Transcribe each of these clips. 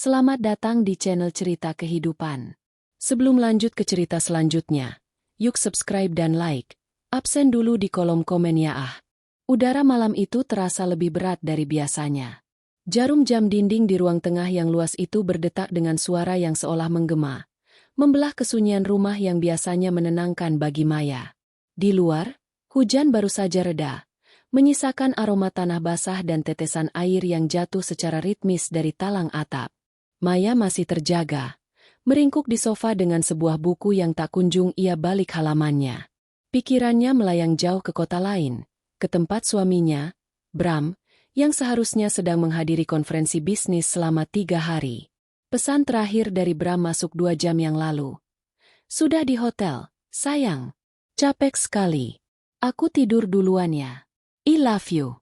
Selamat datang di channel Cerita Kehidupan. Sebelum lanjut ke cerita selanjutnya, yuk subscribe dan like. Absen dulu di kolom komen ya ah. Udara malam itu terasa lebih berat dari biasanya. Jarum jam dinding di ruang tengah yang luas itu berdetak dengan suara yang seolah menggema, membelah kesunyian rumah yang biasanya menenangkan bagi Maya. Di luar, hujan baru saja reda, menyisakan aroma tanah basah dan tetesan air yang jatuh secara ritmis dari talang atap. Maya masih terjaga, meringkuk di sofa dengan sebuah buku yang tak kunjung ia balik halamannya. Pikirannya melayang jauh ke kota lain, ke tempat suaminya, Bram, yang seharusnya sedang menghadiri konferensi bisnis selama 3 hari. Pesan terakhir dari Bram masuk 2 jam yang lalu. Sudah di hotel, sayang. Capek sekali. Aku tidur duluan ya. I love you.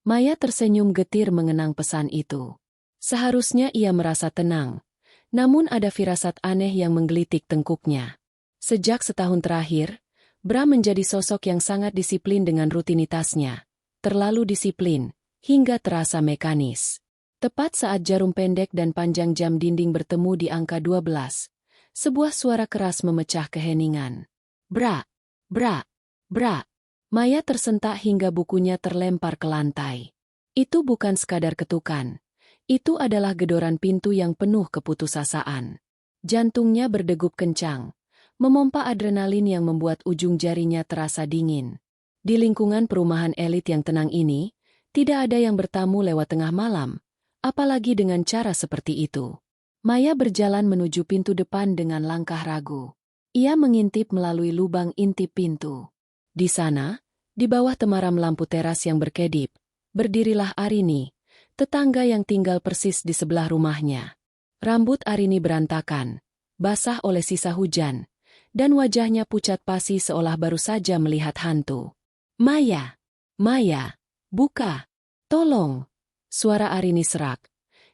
Maya tersenyum getir mengenang pesan itu. Seharusnya ia merasa tenang, namun ada firasat aneh yang menggelitik tengkuknya. Sejak setahun terakhir, Bram menjadi sosok yang sangat disiplin dengan rutinitasnya. Terlalu disiplin, hingga terasa mekanis. Tepat saat jarum pendek dan panjang jam dinding bertemu di angka 12, sebuah suara keras memecah keheningan. Bra, bra, bra. Maya tersentak hingga bukunya terlempar ke lantai. Itu bukan sekadar ketukan. Itu adalah gedoran pintu yang penuh keputusasaan. Jantungnya berdegup kencang, memompa adrenalin yang membuat ujung jarinya terasa dingin. Di lingkungan perumahan elit yang tenang ini, tidak ada yang bertamu lewat tengah malam, apalagi dengan cara seperti itu. Maya berjalan menuju pintu depan dengan langkah ragu. Ia mengintip melalui lubang intip pintu. Di sana, di bawah temaram lampu teras yang berkedip, berdirilah Arini, tetangga yang tinggal persis di sebelah rumahnya. Rambut Arini berantakan, basah oleh sisa hujan, dan wajahnya pucat pasi seolah baru saja melihat hantu. Maya, Maya, buka, tolong. Suara Arini serak,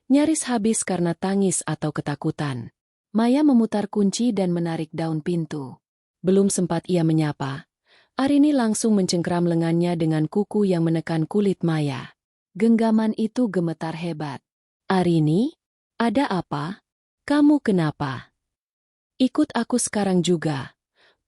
nyaris habis karena tangis atau ketakutan. Maya memutar kunci dan menarik daun pintu. Belum sempat ia menyapa, Arini langsung mencengkeram lengannya dengan kuku yang menekan kulit Maya. Genggaman itu gemetar hebat. Arini, ada apa? Kamu kenapa? Ikut aku sekarang juga.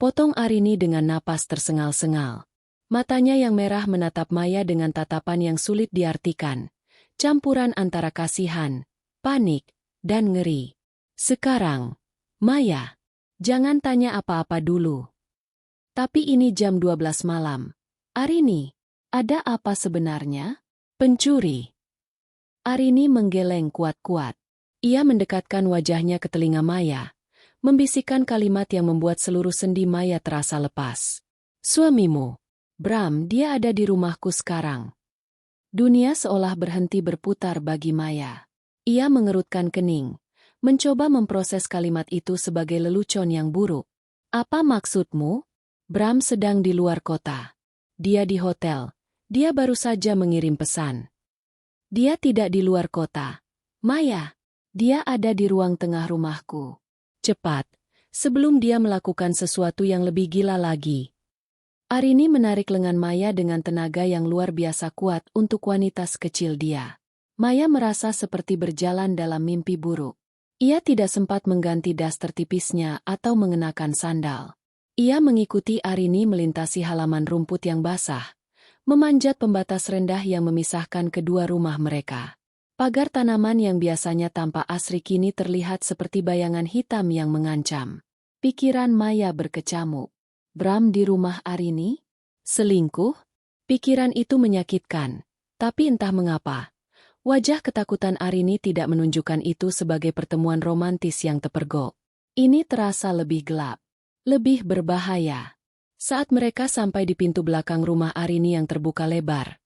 Potong Arini dengan napas tersengal-sengal. Matanya yang merah menatap Maya dengan tatapan yang sulit diartikan. Campuran antara kasihan, panik, dan ngeri. Sekarang, Maya, jangan tanya apa-apa dulu. Tapi ini jam 12 malam. Arini, ada apa sebenarnya? Pencuri. Arini menggeleng kuat-kuat. Ia mendekatkan wajahnya ke telinga Maya, membisikkan kalimat yang membuat seluruh sendi Maya terasa lepas. Suamimu, Bram, dia ada di rumahku sekarang. Dunia seolah berhenti berputar bagi Maya. Ia mengerutkan kening, mencoba memproses kalimat itu sebagai lelucon yang buruk. Apa maksudmu? Bram sedang di luar kota. Dia di hotel. Dia baru saja mengirim pesan. Dia tidak di luar kota. Maya, dia ada di ruang tengah rumahku. Cepat, sebelum dia melakukan sesuatu yang lebih gila lagi. Arini menarik lengan Maya dengan tenaga yang luar biasa kuat untuk wanita sekecil dia. Maya merasa seperti berjalan dalam mimpi buruk. Ia tidak sempat mengganti daster tipisnya atau mengenakan sandal. Ia mengikuti Arini melintasi halaman rumput yang basah, memanjat pembatas rendah yang memisahkan kedua rumah mereka. Pagar tanaman yang biasanya tampak asri kini terlihat seperti bayangan hitam yang mengancam. Pikiran Maya berkecamuk. Bram di rumah Arini? Selingkuh? Pikiran itu menyakitkan, tapi entah mengapa, wajah ketakutan Arini tidak menunjukkan itu sebagai pertemuan romantis yang terpergok. Ini terasa lebih gelap. Lebih berbahaya. Saat mereka sampai di pintu belakang rumah Arini yang terbuka lebar,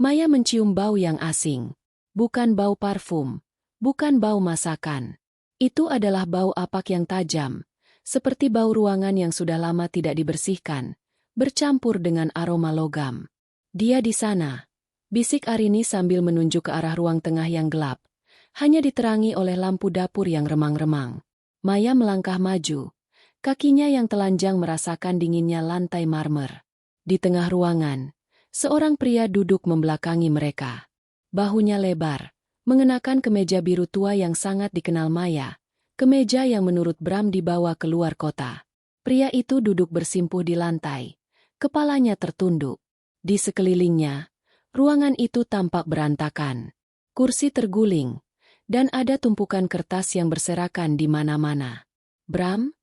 Maya mencium bau yang asing. Bukan bau parfum, bukan bau masakan. Itu adalah bau apak yang tajam, seperti bau ruangan yang sudah lama tidak dibersihkan, bercampur dengan aroma logam. Dia di sana, bisik Arini sambil menunjuk ke arah ruang tengah yang gelap, hanya diterangi oleh lampu dapur yang remang-remang. Maya melangkah maju. Kakinya yang telanjang merasakan dinginnya lantai marmer. Di tengah ruangan, seorang pria duduk membelakangi mereka. Bahunya lebar, mengenakan kemeja biru tua yang sangat dikenal Maya, kemeja yang menurut Bram dibawa keluar kota. Pria itu duduk bersimpuh di lantai, kepalanya tertunduk. Di sekelilingnya, ruangan itu tampak berantakan. Kursi terguling, dan ada tumpukan kertas yang berserakan di mana-mana. "Bram?"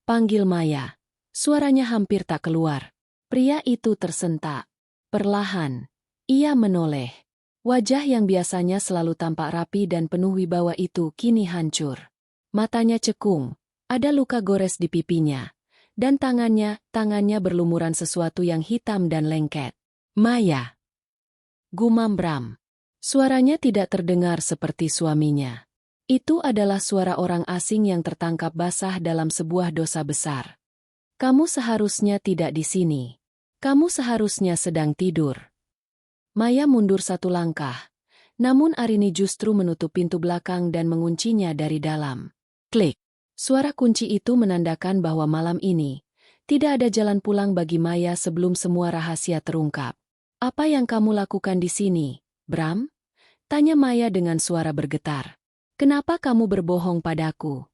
panggil Maya. Suaranya hampir tak keluar. Pria itu tersentak. Perlahan, ia menoleh. Wajah yang biasanya selalu tampak rapi dan penuh wibawa itu kini hancur. Matanya cekung, ada luka gores di pipinya. Dan tangannya berlumuran sesuatu yang hitam dan lengket. "Maya!" gumam Bram. Suaranya tidak terdengar seperti suaminya. Itu adalah suara orang asing yang tertangkap basah dalam sebuah dosa besar. "Kamu seharusnya tidak di sini. Kamu seharusnya sedang tidur." Maya mundur satu langkah, namun Arini justru menutup pintu belakang dan menguncinya dari dalam. Klik. Suara kunci itu menandakan bahwa malam ini tidak ada jalan pulang bagi Maya sebelum semua rahasia terungkap. "Apa yang kamu lakukan di sini, Bram?" tanya Maya dengan suara bergetar. "Kenapa kamu berbohong padaku?"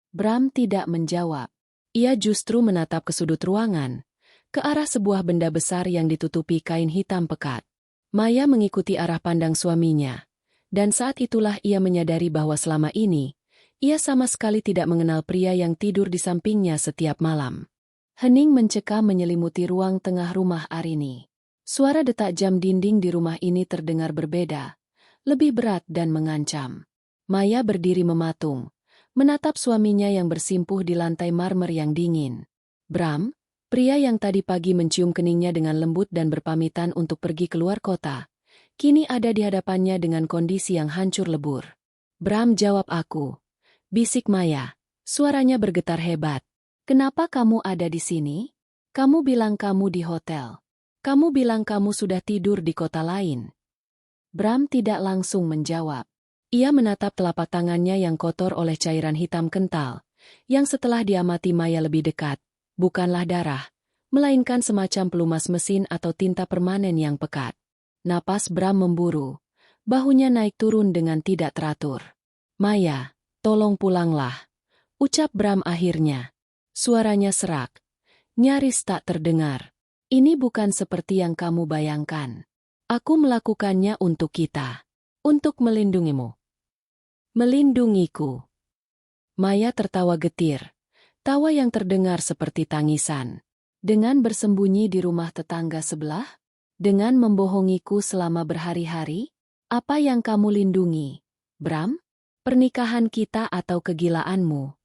Bram tidak menjawab. Ia justru menatap ke sudut ruangan, ke arah sebuah benda besar yang ditutupi kain hitam pekat. Maya mengikuti arah pandang suaminya, dan saat itulah ia menyadari bahwa selama ini, ia sama sekali tidak mengenal pria yang tidur di sampingnya setiap malam. Hening mencekam menyelimuti ruang tengah rumah Arini. Suara detak jam dinding di rumah ini terdengar berbeda, lebih berat dan mengancam. Maya berdiri mematung, menatap suaminya yang bersimpuh di lantai marmer yang dingin. Bram, pria yang tadi pagi mencium keningnya dengan lembut dan berpamitan untuk pergi keluar kota, kini ada di hadapannya dengan kondisi yang hancur lebur. "Bram, jawab aku," bisik Maya. Suaranya bergetar hebat. "Kenapa kamu ada di sini? Kamu bilang kamu di hotel. Kamu bilang kamu sudah tidur di kota lain." Bram tidak langsung menjawab. Ia menatap telapak tangannya yang kotor oleh cairan hitam kental, yang setelah diamati Maya lebih dekat, bukanlah darah, melainkan semacam pelumas mesin atau tinta permanen yang pekat. Napas Bram memburu, bahunya naik turun dengan tidak teratur. "Maya, tolong pulanglah," ucap Bram akhirnya. Suaranya serak, nyaris tak terdengar. "Ini bukan seperti yang kamu bayangkan. Aku melakukannya untuk kita. Untuk melindungimu." "Melindungiku?" Maya tertawa getir. Tawa yang terdengar seperti tangisan. "Dengan bersembunyi di rumah tetangga sebelah? Dengan membohongiku selama berhari-hari? Apa yang kamu lindungi, Bram? Pernikahan kita atau kegilaanmu?"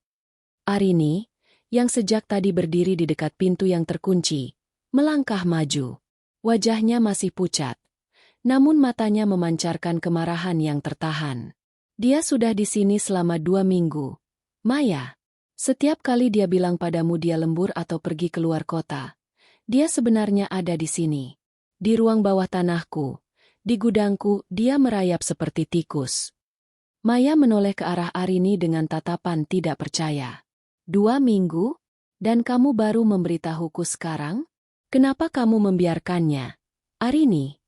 Arini, yang sejak tadi berdiri di dekat pintu yang terkunci, melangkah maju. Wajahnya masih pucat, namun matanya memancarkan kemarahan yang tertahan. "Dia sudah di sini selama 2 minggu. Maya, setiap kali dia bilang padamu dia lembur atau pergi keluar kota, dia sebenarnya ada di sini. Di ruang bawah tanahku, di gudangku, dia merayap seperti tikus." Maya menoleh ke arah Arini dengan tatapan tidak percaya. 2 minggu? Dan kamu baru memberitahuku sekarang? Kenapa kamu membiarkannya, Arini?"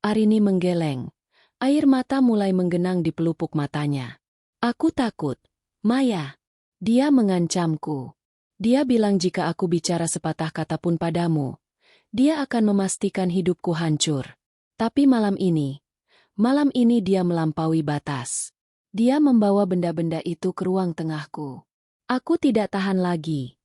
Arini menggeleng. Air mata mulai menggenang di pelupuk matanya. "Aku takut, Maya. Dia mengancamku. Dia bilang jika aku bicara sepatah kata pun padamu, dia akan memastikan hidupku hancur. Tapi malam ini dia melampaui batas. Dia membawa benda-benda itu ke ruang tengahku. Aku tidak tahan lagi."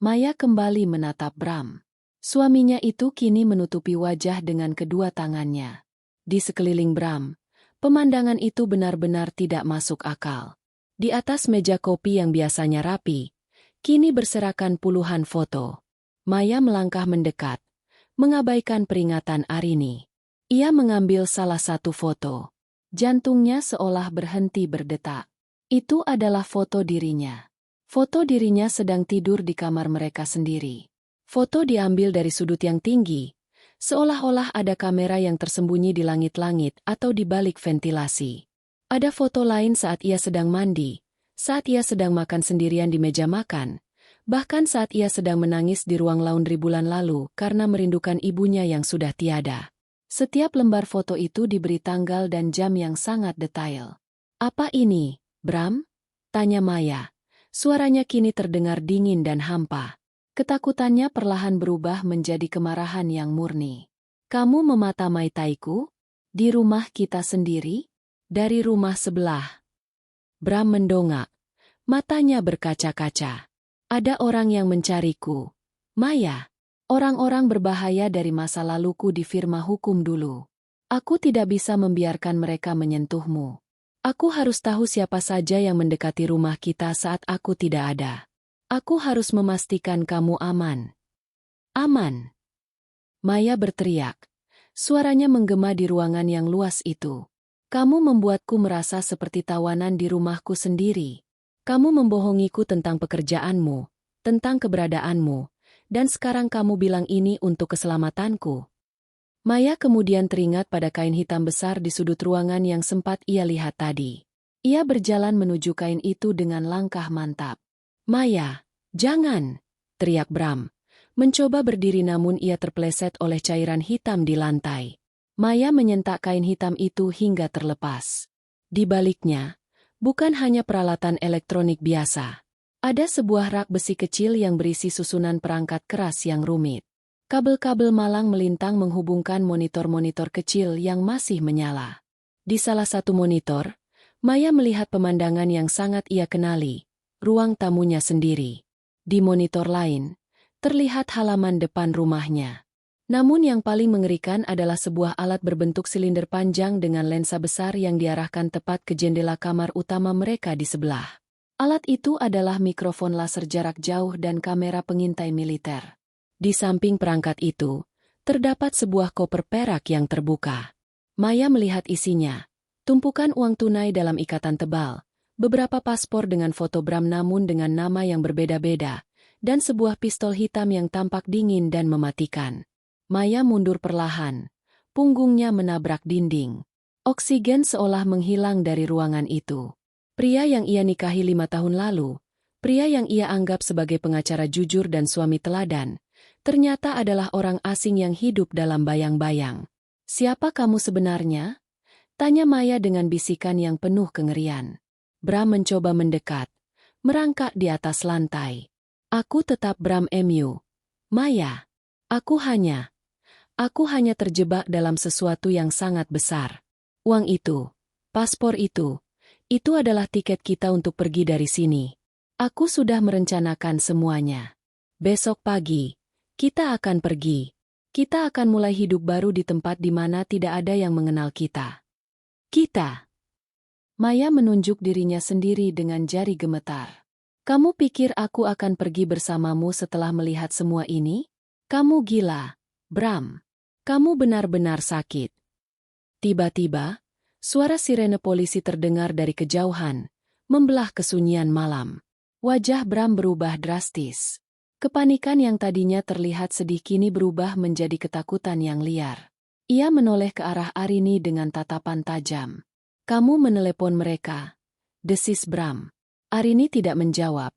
Maya kembali menatap Bram. Suaminya itu kini menutupi wajah dengan kedua tangannya. Di sekeliling Bram, pemandangan itu benar-benar tidak masuk akal. Di atas meja kopi yang biasanya rapi, kini berserakan puluhan foto. Maya melangkah mendekat, mengabaikan peringatan Arini. Ia mengambil salah satu foto. Jantungnya seolah berhenti berdetak. Itu adalah foto dirinya. Foto dirinya sedang tidur di kamar mereka sendiri. Foto diambil dari sudut yang tinggi, seolah-olah ada kamera yang tersembunyi di langit-langit atau di balik ventilasi. Ada foto lain saat ia sedang mandi, saat ia sedang makan sendirian di meja makan, bahkan saat ia sedang menangis di ruang laundry bulan lalu karena merindukan ibunya yang sudah tiada. Setiap lembar foto itu diberi tanggal dan jam yang sangat detail. "Apa ini, Bram?" tanya Maya. Suaranya kini terdengar dingin dan hampa. Ketakutannya perlahan berubah menjadi kemarahan yang murni. "Kamu memata-mataiku? Di rumah kita sendiri? Dari rumah sebelah?" Bram mendongak. Matanya berkaca-kaca. "Ada orang yang mencariku, Maya. Orang-orang berbahaya dari masa laluku di firma hukum dulu. Aku tidak bisa membiarkan mereka menyentuhmu. Aku harus tahu siapa saja yang mendekati rumah kita saat aku tidak ada. Aku harus memastikan kamu aman." "Aman?" Maya berteriak. Suaranya menggema di ruangan yang luas itu. "Kamu membuatku merasa seperti tawanan di rumahku sendiri. Kamu membohongiku tentang pekerjaanmu, tentang keberadaanmu, dan sekarang kamu bilang ini untuk keselamatanku." Maya kemudian teringat pada kain hitam besar di sudut ruangan yang sempat ia lihat tadi. Ia berjalan menuju kain itu dengan langkah mantap. "Maya, jangan!" teriak Bram. Mencoba berdiri namun ia terpeleset oleh cairan hitam di lantai. Maya menyentak kain hitam itu hingga terlepas. Di baliknya, bukan hanya peralatan elektronik biasa. Ada sebuah rak besi kecil yang berisi susunan perangkat keras yang rumit. Kabel-kabel malang melintang menghubungkan monitor-monitor kecil yang masih menyala. Di salah satu monitor, Maya melihat pemandangan yang sangat ia kenali, ruang tamunya sendiri. Di monitor lain, terlihat halaman depan rumahnya. Namun yang paling mengerikan adalah sebuah alat berbentuk silinder panjang dengan lensa besar yang diarahkan tepat ke jendela kamar utama mereka di sebelah. Alat itu adalah mikrofon laser jarak jauh dan kamera pengintai militer. Di samping perangkat itu, terdapat sebuah koper perak yang terbuka. Maya melihat isinya. Tumpukan uang tunai dalam ikatan tebal, beberapa paspor dengan foto Bram namun dengan nama yang berbeda-beda, dan sebuah pistol hitam yang tampak dingin dan mematikan. Maya mundur perlahan. Punggungnya menabrak dinding. Oksigen seolah menghilang dari ruangan itu. Pria yang ia nikahi 5 tahun lalu, pria yang ia anggap sebagai pengacara jujur dan suami teladan, ternyata adalah orang asing yang hidup dalam bayang-bayang. "Siapa kamu sebenarnya?" tanya Maya dengan bisikan yang penuh kengerian. Bram mencoba mendekat, merangkak di atas lantai. "Aku tetap Bram Mu. Maya, aku hanya terjebak dalam sesuatu yang sangat besar. Uang itu, paspor itu adalah tiket kita untuk pergi dari sini. Aku sudah merencanakan semuanya. Besok pagi, kita akan pergi. Kita akan mulai hidup baru di tempat di mana tidak ada yang mengenal kita." "Kita?" Maya menunjuk dirinya sendiri dengan jari gemetar. "Kamu pikir aku akan pergi bersamamu setelah melihat semua ini? Kamu gila, Bram. Kamu benar-benar sakit." Tiba-tiba, suara sirene polisi terdengar dari kejauhan, membelah kesunyian malam. Wajah Bram berubah drastis. Kepanikan yang tadinya terlihat sedih kini berubah menjadi ketakutan yang liar. Ia menoleh ke arah Arini dengan tatapan tajam. "Kamu menelepon mereka?" desis Bram. Arini tidak menjawab.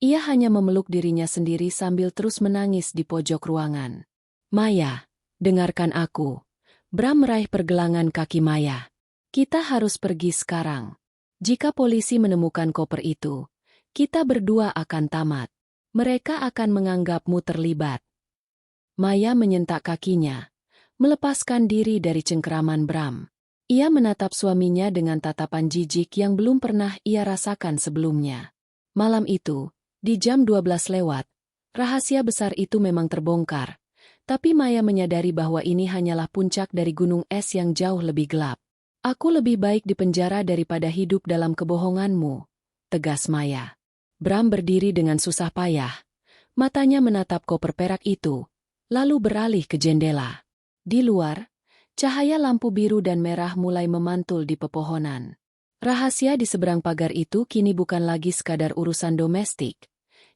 Ia hanya memeluk dirinya sendiri sambil terus menangis di pojok ruangan. "Maya, dengarkan aku." Bram meraih pergelangan kaki Maya. "Kita harus pergi sekarang. Jika polisi menemukan koper itu, kita berdua akan tamat. Mereka akan menganggapmu terlibat." Maya menyentak kakinya, melepaskan diri dari cengkeraman Bram. Ia menatap suaminya dengan tatapan jijik yang belum pernah ia rasakan sebelumnya. Malam itu, di jam 12 lewat, rahasia besar itu memang terbongkar. Tapi Maya menyadari bahwa ini hanyalah puncak dari gunung es yang jauh lebih gelap. "Aku lebih baik di penjara daripada hidup dalam kebohonganmu," tegas Maya. Bram berdiri dengan susah payah. Matanya menatap koper perak itu, lalu beralih ke jendela. Di luar, cahaya lampu biru dan merah mulai memantul di pepohonan. Rahasia di seberang pagar itu kini bukan lagi sekadar urusan domestik.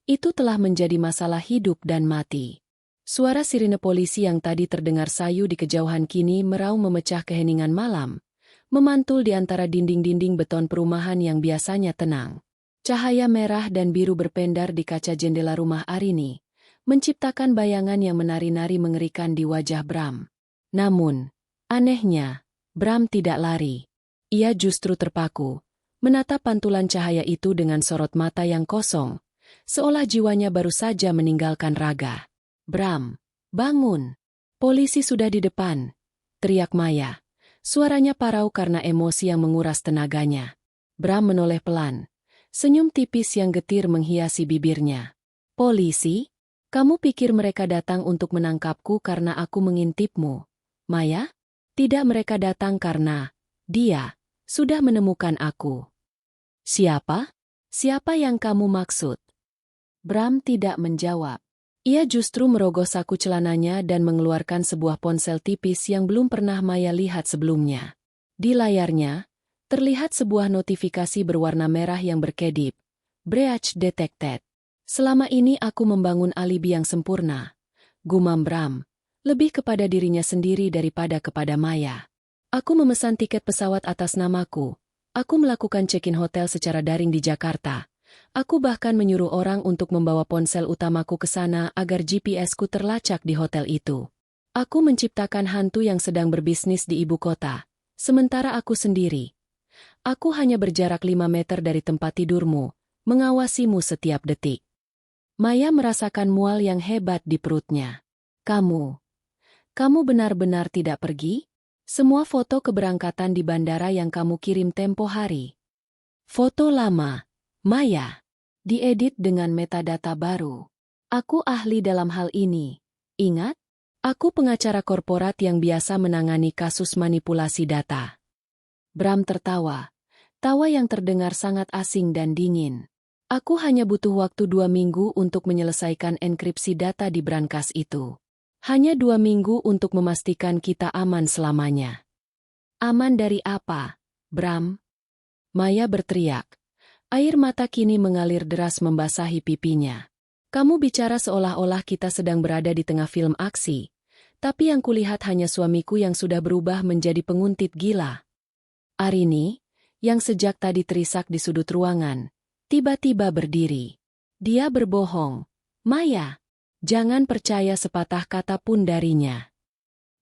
Itu telah menjadi masalah hidup dan mati. Suara sirine polisi yang tadi terdengar sayu di kejauhan kini meraung memecah keheningan malam, memantul di antara dinding-dinding beton perumahan yang biasanya tenang. Cahaya merah dan biru berpendar di kaca jendela rumah Arini, menciptakan bayangan yang menari-nari mengerikan di wajah Bram. Namun, Anehnya, Bram tidak lari. Ia justru terpaku, menatap pantulan cahaya itu dengan sorot mata yang kosong, seolah jiwanya baru saja meninggalkan raga. Bram, bangun! Polisi sudah di depan, teriak Maya. Suaranya parau karena emosi yang menguras tenaganya. Bram menoleh pelan. Senyum tipis yang getir menghiasi bibirnya. Polisi? Kamu pikir mereka datang untuk menangkapku karena aku mengintipmu, Maya? Tidak, mereka datang karena dia sudah menemukan aku. Siapa? Siapa yang kamu maksud? Bram tidak menjawab. Ia justru merogoh saku celananya dan mengeluarkan sebuah ponsel tipis yang belum pernah Maya lihat sebelumnya. Di layarnya, terlihat sebuah notifikasi berwarna merah yang berkedip. Breach detected. Selama ini aku membangun alibi yang sempurna, gumam Bram, lebih kepada dirinya sendiri daripada kepada Maya. Aku memesan tiket pesawat atas namaku. Aku melakukan check-in hotel secara daring di Jakarta. Aku bahkan menyuruh orang untuk membawa ponsel utamaku ke sana agar GPS-ku terlacak di hotel itu. Aku menciptakan hantu yang sedang berbisnis di ibu kota. Sementara aku sendiri. Aku hanya berjarak 5 meter dari tempat tidurmu, mengawasimu setiap detik. Maya merasakan mual yang hebat di perutnya. Kamu benar-benar tidak pergi? Semua foto keberangkatan di bandara yang kamu kirim tempo hari. Foto lama, Maya. Diedit dengan metadata baru. Aku ahli dalam hal ini. Ingat? Aku pengacara korporat yang biasa menangani kasus manipulasi data. Bram tertawa. Tawa yang terdengar sangat asing dan dingin. Aku hanya butuh waktu 2 minggu untuk menyelesaikan enkripsi data di brankas itu. Hanya 2 minggu untuk memastikan kita aman selamanya. Aman dari apa, Bram? Maya berteriak. Air mata kini mengalir deras membasahi pipinya. Kamu bicara seolah-olah kita sedang berada di tengah film aksi. Tapi yang kulihat hanya suamiku yang sudah berubah menjadi penguntit gila. Arini, yang sejak tadi terisak di sudut ruangan, tiba-tiba berdiri. Dia berbohong. Maya. Jangan percaya sepatah kata pun darinya.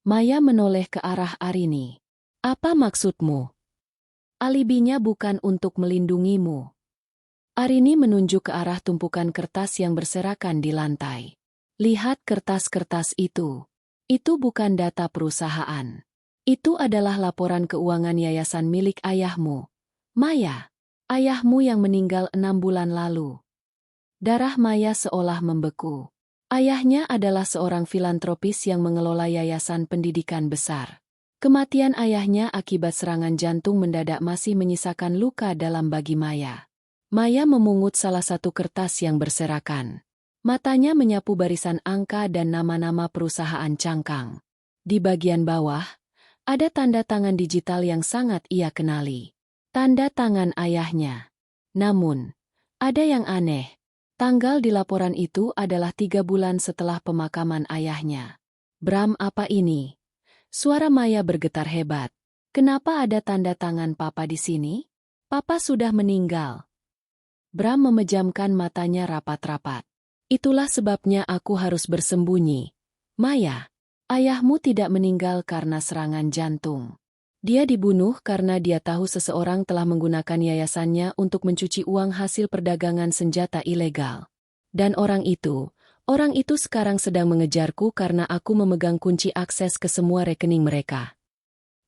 Maya menoleh ke arah Arini. Apa maksudmu? Alibinya bukan untuk melindungimu. Arini menunjuk ke arah tumpukan kertas yang berserakan di lantai. Lihat kertas-kertas itu. Itu bukan data perusahaan. Itu adalah laporan keuangan yayasan milik ayahmu. Maya, ayahmu yang meninggal 6 bulan lalu. Darah Maya seolah membeku. Ayahnya adalah seorang filantropis yang mengelola yayasan pendidikan besar. Kematian ayahnya akibat serangan jantung mendadak masih menyisakan luka dalam bagi Maya. Maya memungut salah satu kertas yang berserakan. Matanya menyapu barisan angka dan nama-nama perusahaan cangkang. Di bagian bawah, ada tanda tangan digital yang sangat ia kenali. Tanda tangan ayahnya. Namun, ada yang aneh. Tanggal di laporan itu adalah 3 bulan setelah pemakaman ayahnya. Bram, apa ini? Suara Maya bergetar hebat. Kenapa ada tanda tangan Papa di sini? Papa sudah meninggal. Bram memejamkan matanya rapat-rapat. Itulah sebabnya aku harus bersembunyi. Maya, ayahmu tidak meninggal karena serangan jantung. Dia dibunuh karena dia tahu seseorang telah menggunakan yayasannya untuk mencuci uang hasil perdagangan senjata ilegal. Dan orang itu sekarang sedang mengejarku karena aku memegang kunci akses ke semua rekening mereka.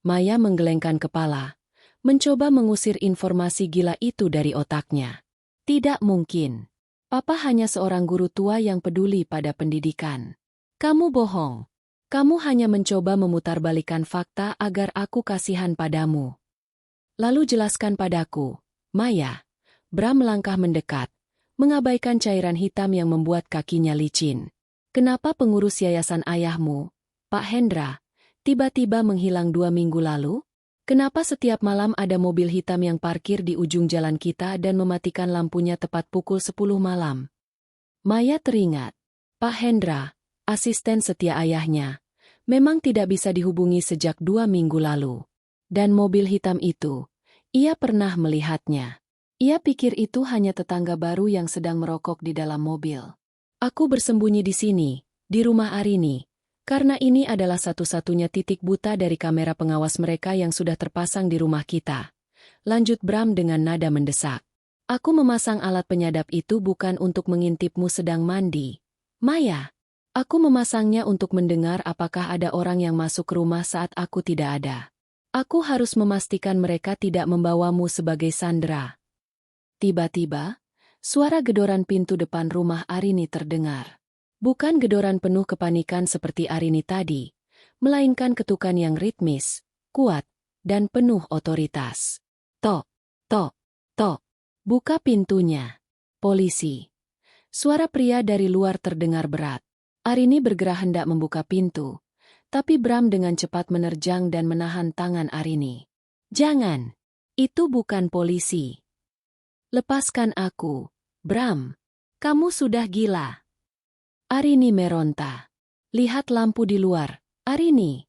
Maya menggelengkan kepala, mencoba mengusir informasi gila itu dari otaknya. Tidak mungkin. Papa hanya seorang guru tua yang peduli pada pendidikan. Kamu bohong. Kamu hanya mencoba memutarbalikkan fakta agar aku kasihan padamu. Lalu jelaskan padaku, Maya. Bram melangkah mendekat, mengabaikan cairan hitam yang membuat kakinya licin. Kenapa pengurus yayasan ayahmu, Pak Hendra, tiba-tiba menghilang 2 minggu lalu? Kenapa setiap malam ada mobil hitam yang parkir di ujung jalan kita dan mematikan lampunya tepat pukul 10 malam? Maya teringat. Pak Hendra, asisten setia ayahnya, memang tidak bisa dihubungi sejak 2 minggu lalu. Dan mobil hitam itu, ia pernah melihatnya. Ia pikir itu hanya tetangga baru yang sedang merokok di dalam mobil. Aku bersembunyi di sini, di rumah Arini, Karena ini adalah satu-satunya titik buta dari kamera pengawas mereka yang sudah terpasang di rumah kita. Lanjut Bram dengan nada mendesak. Aku memasang alat penyadap itu bukan untuk mengintipmu sedang mandi, Maya. Aku memasangnya untuk mendengar apakah ada orang yang masuk rumah saat aku tidak ada. Aku harus memastikan mereka tidak membawamu sebagai sandera. Tiba-tiba, suara gedoran pintu depan rumah Arini terdengar. Bukan gedoran penuh kepanikan seperti Arini tadi, melainkan ketukan yang ritmis, kuat, dan penuh otoritas. Tok, tok, tok. Buka pintunya. Polisi. Suara pria dari luar terdengar berat. Arini bergerak hendak membuka pintu, tapi Bram dengan cepat menerjang dan menahan tangan Arini. Jangan. Itu bukan polisi. Lepaskan aku, Bram. Kamu sudah gila. Arini meronta. Lihat lampu di luar, Arini.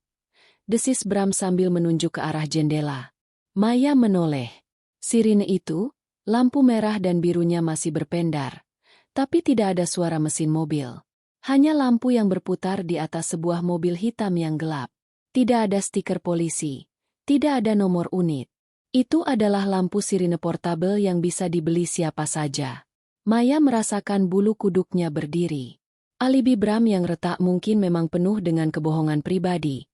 Desis Bram sambil menunjuk ke arah jendela. Maya menoleh. Sirine itu, lampu merah dan birunya masih berpendar, tapi tidak ada suara mesin mobil. Hanya lampu yang berputar di atas sebuah mobil hitam yang gelap. Tidak ada stiker polisi. Tidak ada nomor unit. Itu adalah lampu sirine portabel yang bisa dibeli siapa saja. Maya merasakan bulu kuduknya berdiri. Alibi Bram yang retak mungkin memang penuh dengan kebohongan pribadi.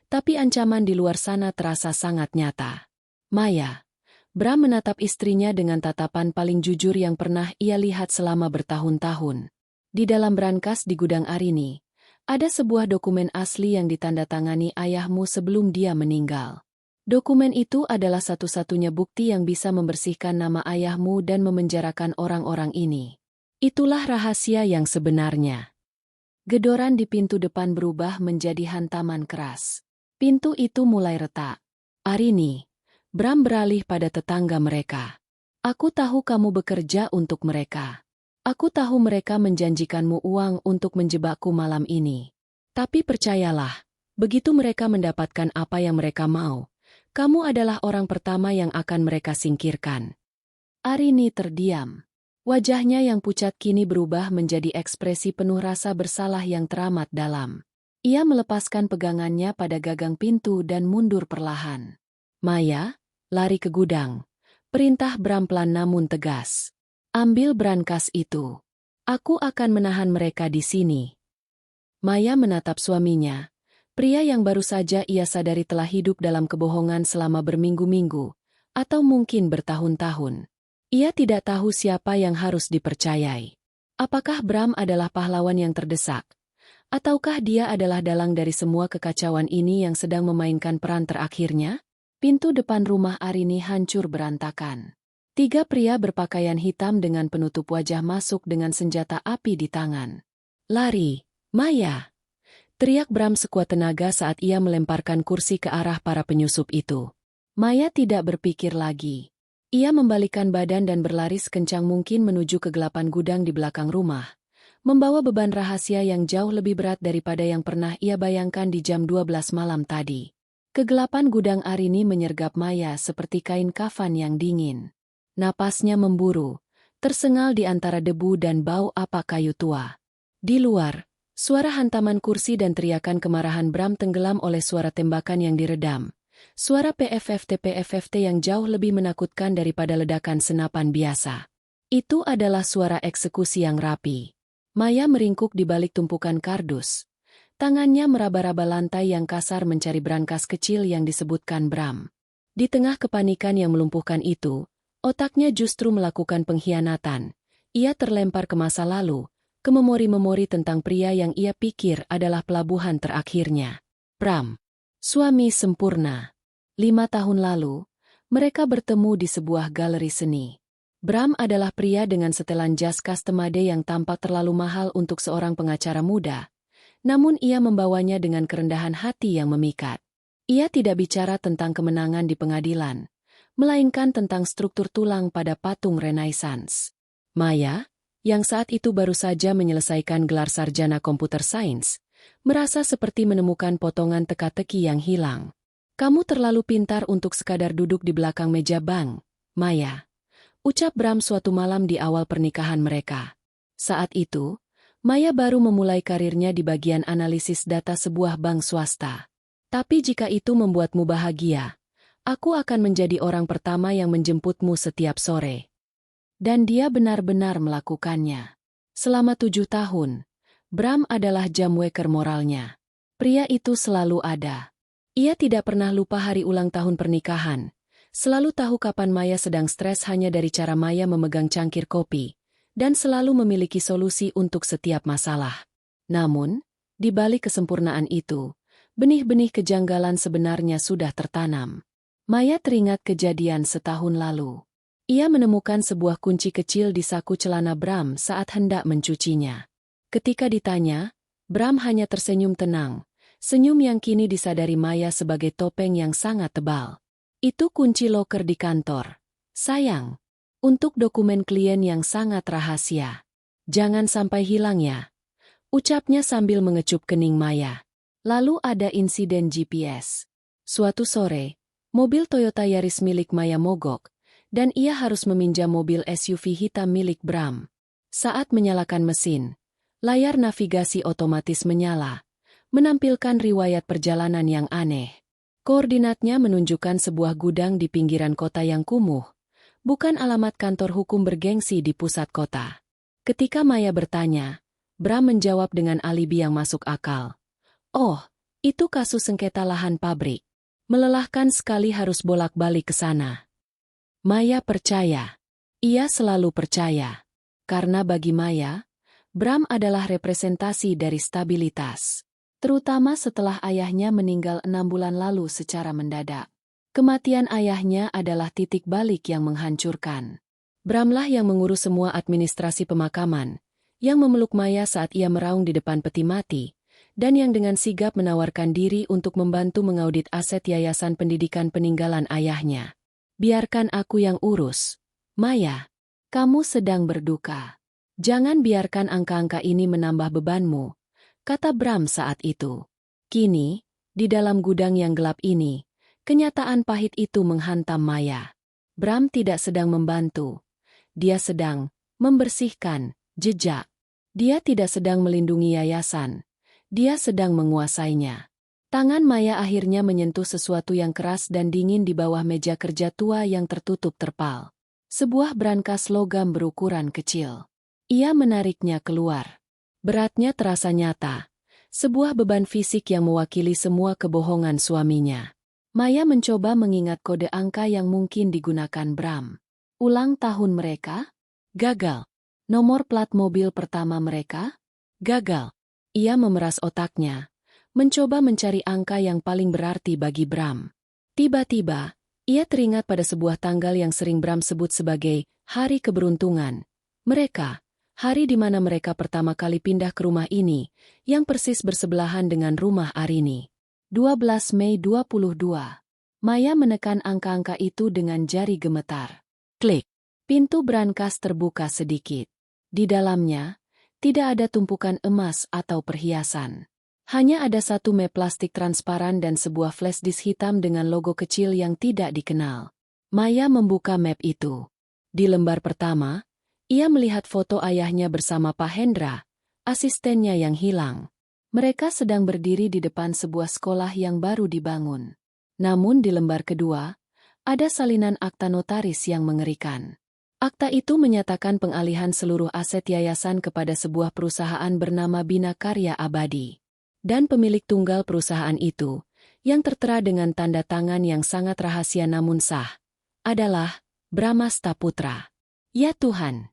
Tapi ancaman di luar sana terasa sangat nyata. Maya. Bram menatap istrinya dengan tatapan paling jujur yang pernah ia lihat selama bertahun-tahun. Di dalam brankas di gudang Arini, ada sebuah dokumen asli yang ditandatangani ayahmu sebelum dia meninggal. Dokumen itu adalah satu-satunya bukti yang bisa membersihkan nama ayahmu dan memenjarakan orang-orang ini. Itulah rahasia yang sebenarnya. Gedoran di pintu depan berubah menjadi hantaman keras. Pintu itu mulai retak. Arini. Bram beralih pada tetangga mereka. Aku tahu kamu bekerja untuk mereka. Aku tahu mereka menjanjikanmu uang untuk menjebakku malam ini. Tapi percayalah, begitu mereka mendapatkan apa yang mereka mau, kamu adalah orang pertama yang akan mereka singkirkan. Arini terdiam. Wajahnya yang pucat kini berubah menjadi ekspresi penuh rasa bersalah yang teramat dalam. Ia melepaskan pegangannya pada gagang pintu dan mundur perlahan. Maya, lari ke gudang. Perintah Bram pelan namun tegas. Ambil brankas itu. Aku akan menahan mereka di sini. Maya menatap suaminya, pria yang baru saja ia sadari telah hidup dalam kebohongan selama berminggu-minggu, atau mungkin bertahun-tahun. Ia tidak tahu siapa yang harus dipercayai. Apakah Bram adalah pahlawan yang terdesak? Ataukah dia adalah dalang dari semua kekacauan ini yang sedang memainkan peran terakhirnya? Pintu depan rumah Arini hancur berantakan. 3 pria berpakaian hitam dengan penutup wajah masuk dengan senjata api di tangan. Lari, Maya! Teriak Bram sekuat tenaga saat ia melemparkan kursi ke arah para penyusup itu. Maya tidak berpikir lagi. Ia membalikan badan dan berlari sekencang mungkin menuju kegelapan gudang di belakang rumah, membawa beban rahasia yang jauh lebih berat daripada yang pernah ia bayangkan di jam 12 malam tadi. Kegelapan gudang Arini menyergap Maya seperti kain kafan yang dingin. Napasnya memburu, tersengal di antara debu dan bau apa kayu tua. Di luar, suara hantaman kursi dan teriakan kemarahan Bram tenggelam oleh suara tembakan yang diredam. Suara PFFT yang jauh lebih menakutkan daripada ledakan senapan biasa. Itu adalah suara eksekusi yang rapi. Maya meringkuk di balik tumpukan kardus. Tangannya meraba-raba lantai yang kasar mencari brankas kecil yang disebutkan Bram. Di tengah kepanikan yang melumpuhkan itu, otaknya justru melakukan pengkhianatan. Ia terlempar ke masa lalu, ke memori-memori tentang pria yang ia pikir adalah pelabuhan terakhirnya. Bram. Suami sempurna. 5 tahun lalu, mereka bertemu di sebuah galeri seni. Bram adalah pria dengan setelan jas custom-made yang tampak terlalu mahal untuk seorang pengacara muda, namun ia membawanya dengan kerendahan hati yang memikat. Ia tidak bicara tentang kemenangan di pengadilan, melainkan tentang struktur tulang pada patung Renaissance. Maya, yang saat itu baru saja menyelesaikan gelar sarjana komputer sains, merasa seperti menemukan potongan teka-teki yang hilang. Kamu terlalu pintar untuk sekadar duduk di belakang meja bank, Maya. Ucap Bram suatu malam di awal pernikahan mereka. Saat itu, Maya baru memulai karirnya di bagian analisis data sebuah bank swasta. Tapi jika itu membuatmu bahagia, aku akan menjadi orang pertama yang menjemputmu setiap sore. Dan dia benar-benar melakukannya. Selama 7 tahun, Bram adalah jam waker moralnya. Pria itu selalu ada. Ia tidak pernah lupa hari ulang tahun pernikahan. Selalu tahu kapan Maya sedang stres hanya dari cara Maya memegang cangkir kopi. Dan selalu memiliki solusi untuk setiap masalah. Namun, di balik kesempurnaan itu, benih-benih kejanggalan sebenarnya sudah tertanam. Maya teringat kejadian setahun lalu. Ia menemukan sebuah kunci kecil di saku celana Bram saat hendak mencucinya. Ketika ditanya, Bram hanya tersenyum tenang, senyum yang kini disadari Maya sebagai topeng yang sangat tebal. Itu kunci loker di kantor. Sayang. Untuk dokumen klien yang sangat rahasia. Jangan sampai hilang ya. Ucapnya sambil mengecup kening Maya. Lalu ada insiden GPS. Suatu sore, mobil Toyota Yaris milik Maya mogok, dan ia harus meminjam mobil SUV hitam milik Bram. Saat menyalakan mesin, layar navigasi otomatis menyala, menampilkan riwayat perjalanan yang aneh. Koordinatnya menunjukkan sebuah gudang di pinggiran kota yang kumuh, bukan alamat kantor hukum bergengsi di pusat kota. Ketika Maya bertanya, Bram menjawab dengan alibi yang masuk akal. Oh, itu kasus sengketa lahan pabrik. Melelahkan sekali harus bolak-balik ke sana. Maya percaya. Ia selalu percaya. Karena bagi Maya, Bram adalah representasi dari stabilitas. Terutama setelah ayahnya meninggal 6 bulan lalu secara mendadak. Kematian ayahnya adalah titik balik yang menghancurkan. Bramlah yang mengurus semua administrasi pemakaman, yang memeluk Maya saat ia meraung di depan peti mati, dan yang dengan sigap menawarkan diri untuk membantu mengaudit aset yayasan pendidikan peninggalan ayahnya. Biarkan aku yang urus. Maya, kamu sedang berduka. Jangan biarkan angka-angka ini menambah bebanmu, kata Bram saat itu. Kini, di dalam gudang yang gelap ini, kenyataan pahit itu menghantam Maya. Bram tidak sedang membantu. Dia sedang membersihkan jejak. Dia tidak sedang melindungi yayasan. Dia sedang menguasainya. Tangan Maya akhirnya menyentuh sesuatu yang keras dan dingin di bawah meja kerja tua yang tertutup terpal. Sebuah brankas logam berukuran kecil. Ia menariknya keluar. Beratnya terasa nyata. Sebuah beban fisik yang mewakili semua kebohongan suaminya. Maya mencoba mengingat kode angka yang mungkin digunakan Bram. Ulang tahun mereka? Gagal. Nomor plat mobil pertama mereka? Gagal. Ia memeras otaknya, mencoba mencari angka yang paling berarti bagi Bram. Tiba-tiba, ia teringat pada sebuah tanggal yang sering Bram sebut sebagai hari keberuntungan. Mereka, hari di mana mereka pertama kali pindah ke rumah ini, yang persis bersebelahan dengan rumah Arini. 12 Mei 22. Maya menekan angka-angka itu dengan jari gemetar. Klik. Pintu brankas terbuka sedikit. Di dalamnya, tidak ada tumpukan emas atau perhiasan. Hanya ada satu map plastik transparan dan sebuah flash disk hitam dengan logo kecil yang tidak dikenal. Maya membuka map itu. Di lembar pertama, ia melihat foto ayahnya bersama Pak Hendra, asistennya yang hilang. Mereka sedang berdiri di depan sebuah sekolah yang baru dibangun. Namun di lembar kedua, ada salinan akta notaris yang mengerikan. Akta itu menyatakan pengalihan seluruh aset yayasan kepada sebuah perusahaan bernama Bina Karya Abadi. Dan pemilik tunggal perusahaan itu, yang tertera dengan tanda tangan yang sangat rahasia namun sah, adalah Bramasta Putra. Ya Tuhan!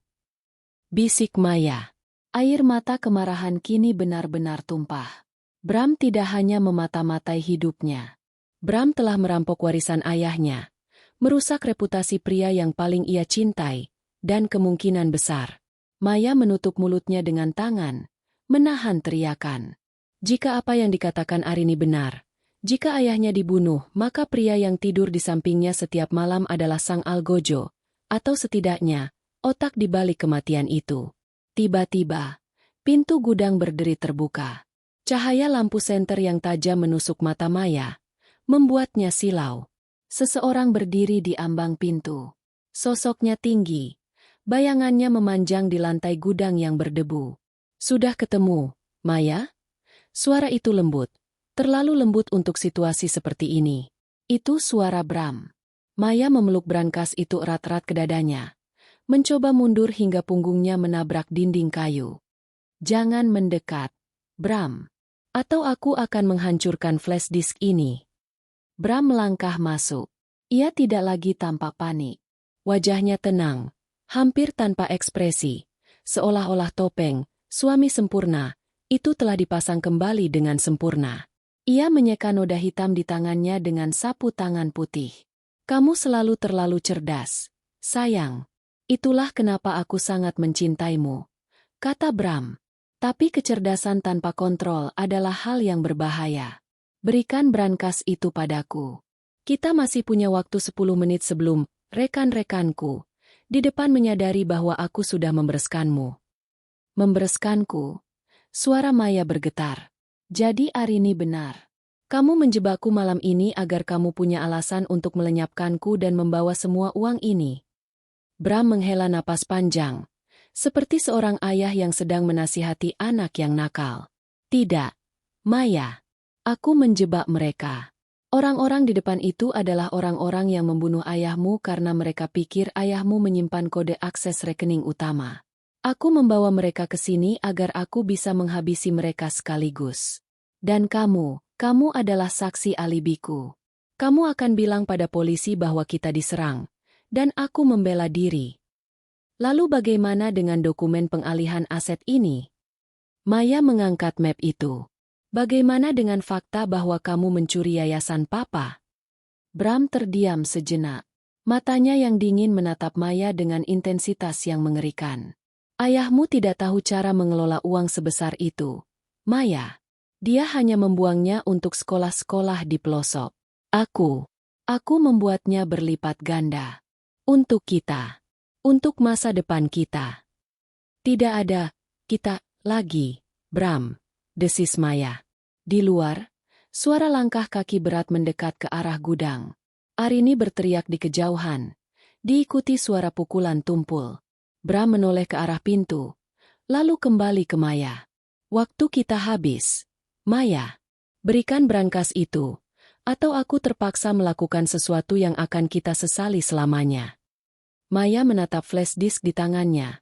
Bisik Maya. Air mata kemarahan kini benar-benar tumpah. Bram tidak hanya memata-matai hidupnya. Bram telah merampok warisan ayahnya, merusak reputasi pria yang paling ia cintai, dan kemungkinan besar, Maya menutup mulutnya dengan tangan, menahan teriakan. Jika apa yang dikatakan Arini benar, jika ayahnya dibunuh, maka pria yang tidur di sampingnya setiap malam adalah Sang Algojo, atau setidaknya, otak di balik kematian itu. Tiba-tiba, pintu gudang berderi terbuka. Cahaya lampu senter yang tajam menusuk mata Maya, membuatnya silau. Seseorang berdiri di ambang pintu. Sosoknya tinggi. Bayangannya memanjang di lantai gudang yang berdebu. Sudah ketemu, Maya? Suara itu lembut. Terlalu lembut untuk situasi seperti ini. Itu suara Bram. Maya memeluk brankas itu erat-erat ke dadanya. Mencoba mundur hingga punggungnya menabrak dinding kayu. Jangan mendekat, Bram. Atau aku akan menghancurkan flash disk ini. Bram melangkah masuk. Ia tidak lagi tampak panik. Wajahnya tenang, hampir tanpa ekspresi. Seolah-olah topeng, suami sempurna, itu telah dipasang kembali dengan sempurna. Ia menyeka noda hitam di tangannya dengan sapu tangan putih. Kamu selalu terlalu cerdas, sayang. Itulah kenapa aku sangat mencintaimu, kata Bram. Tapi kecerdasan tanpa kontrol adalah hal yang berbahaya. Berikan brankas itu padaku. Kita masih punya waktu 10 menit sebelum rekan-rekanku di depan menyadari bahwa aku sudah membereskanmu. Membereskanku? Suara Maya bergetar. Jadi Arini benar. Kamu menjebakku malam ini agar kamu punya alasan untuk melenyapkanku dan membawa semua uang ini. Bram menghela napas panjang, seperti seorang ayah yang sedang menasihati anak yang nakal. Tidak, Maya. Aku menjebak mereka. Orang-orang di depan itu adalah orang-orang yang membunuh ayahmu karena mereka pikir ayahmu menyimpan kode akses rekening utama. Aku membawa mereka ke sini agar aku bisa menghabisi mereka sekaligus. Dan kamu adalah saksi alibiku. Kamu akan bilang pada polisi bahwa kita diserang. Dan aku membela diri. Lalu bagaimana dengan dokumen pengalihan aset ini? Maya mengangkat map itu. Bagaimana dengan fakta bahwa kamu mencuri yayasan Papa? Bram terdiam sejenak. Matanya yang dingin menatap Maya dengan intensitas yang mengerikan. Ayahmu tidak tahu cara mengelola uang sebesar itu, Maya. Dia hanya membuangnya untuk sekolah-sekolah di pelosok. Aku membuatnya berlipat ganda. Untuk kita. Untuk masa depan kita. Tidak ada kita lagi, Bram, desis Maya. Di luar, suara langkah kaki berat mendekat ke arah gudang. Arini berteriak di kejauhan. Diikuti suara pukulan tumpul. Bram menoleh ke arah pintu. Lalu kembali ke Maya. Waktu kita habis. Maya, berikan brankas itu. Atau aku terpaksa melakukan sesuatu yang akan kita sesali selamanya. Maya menatap flash disk di tangannya,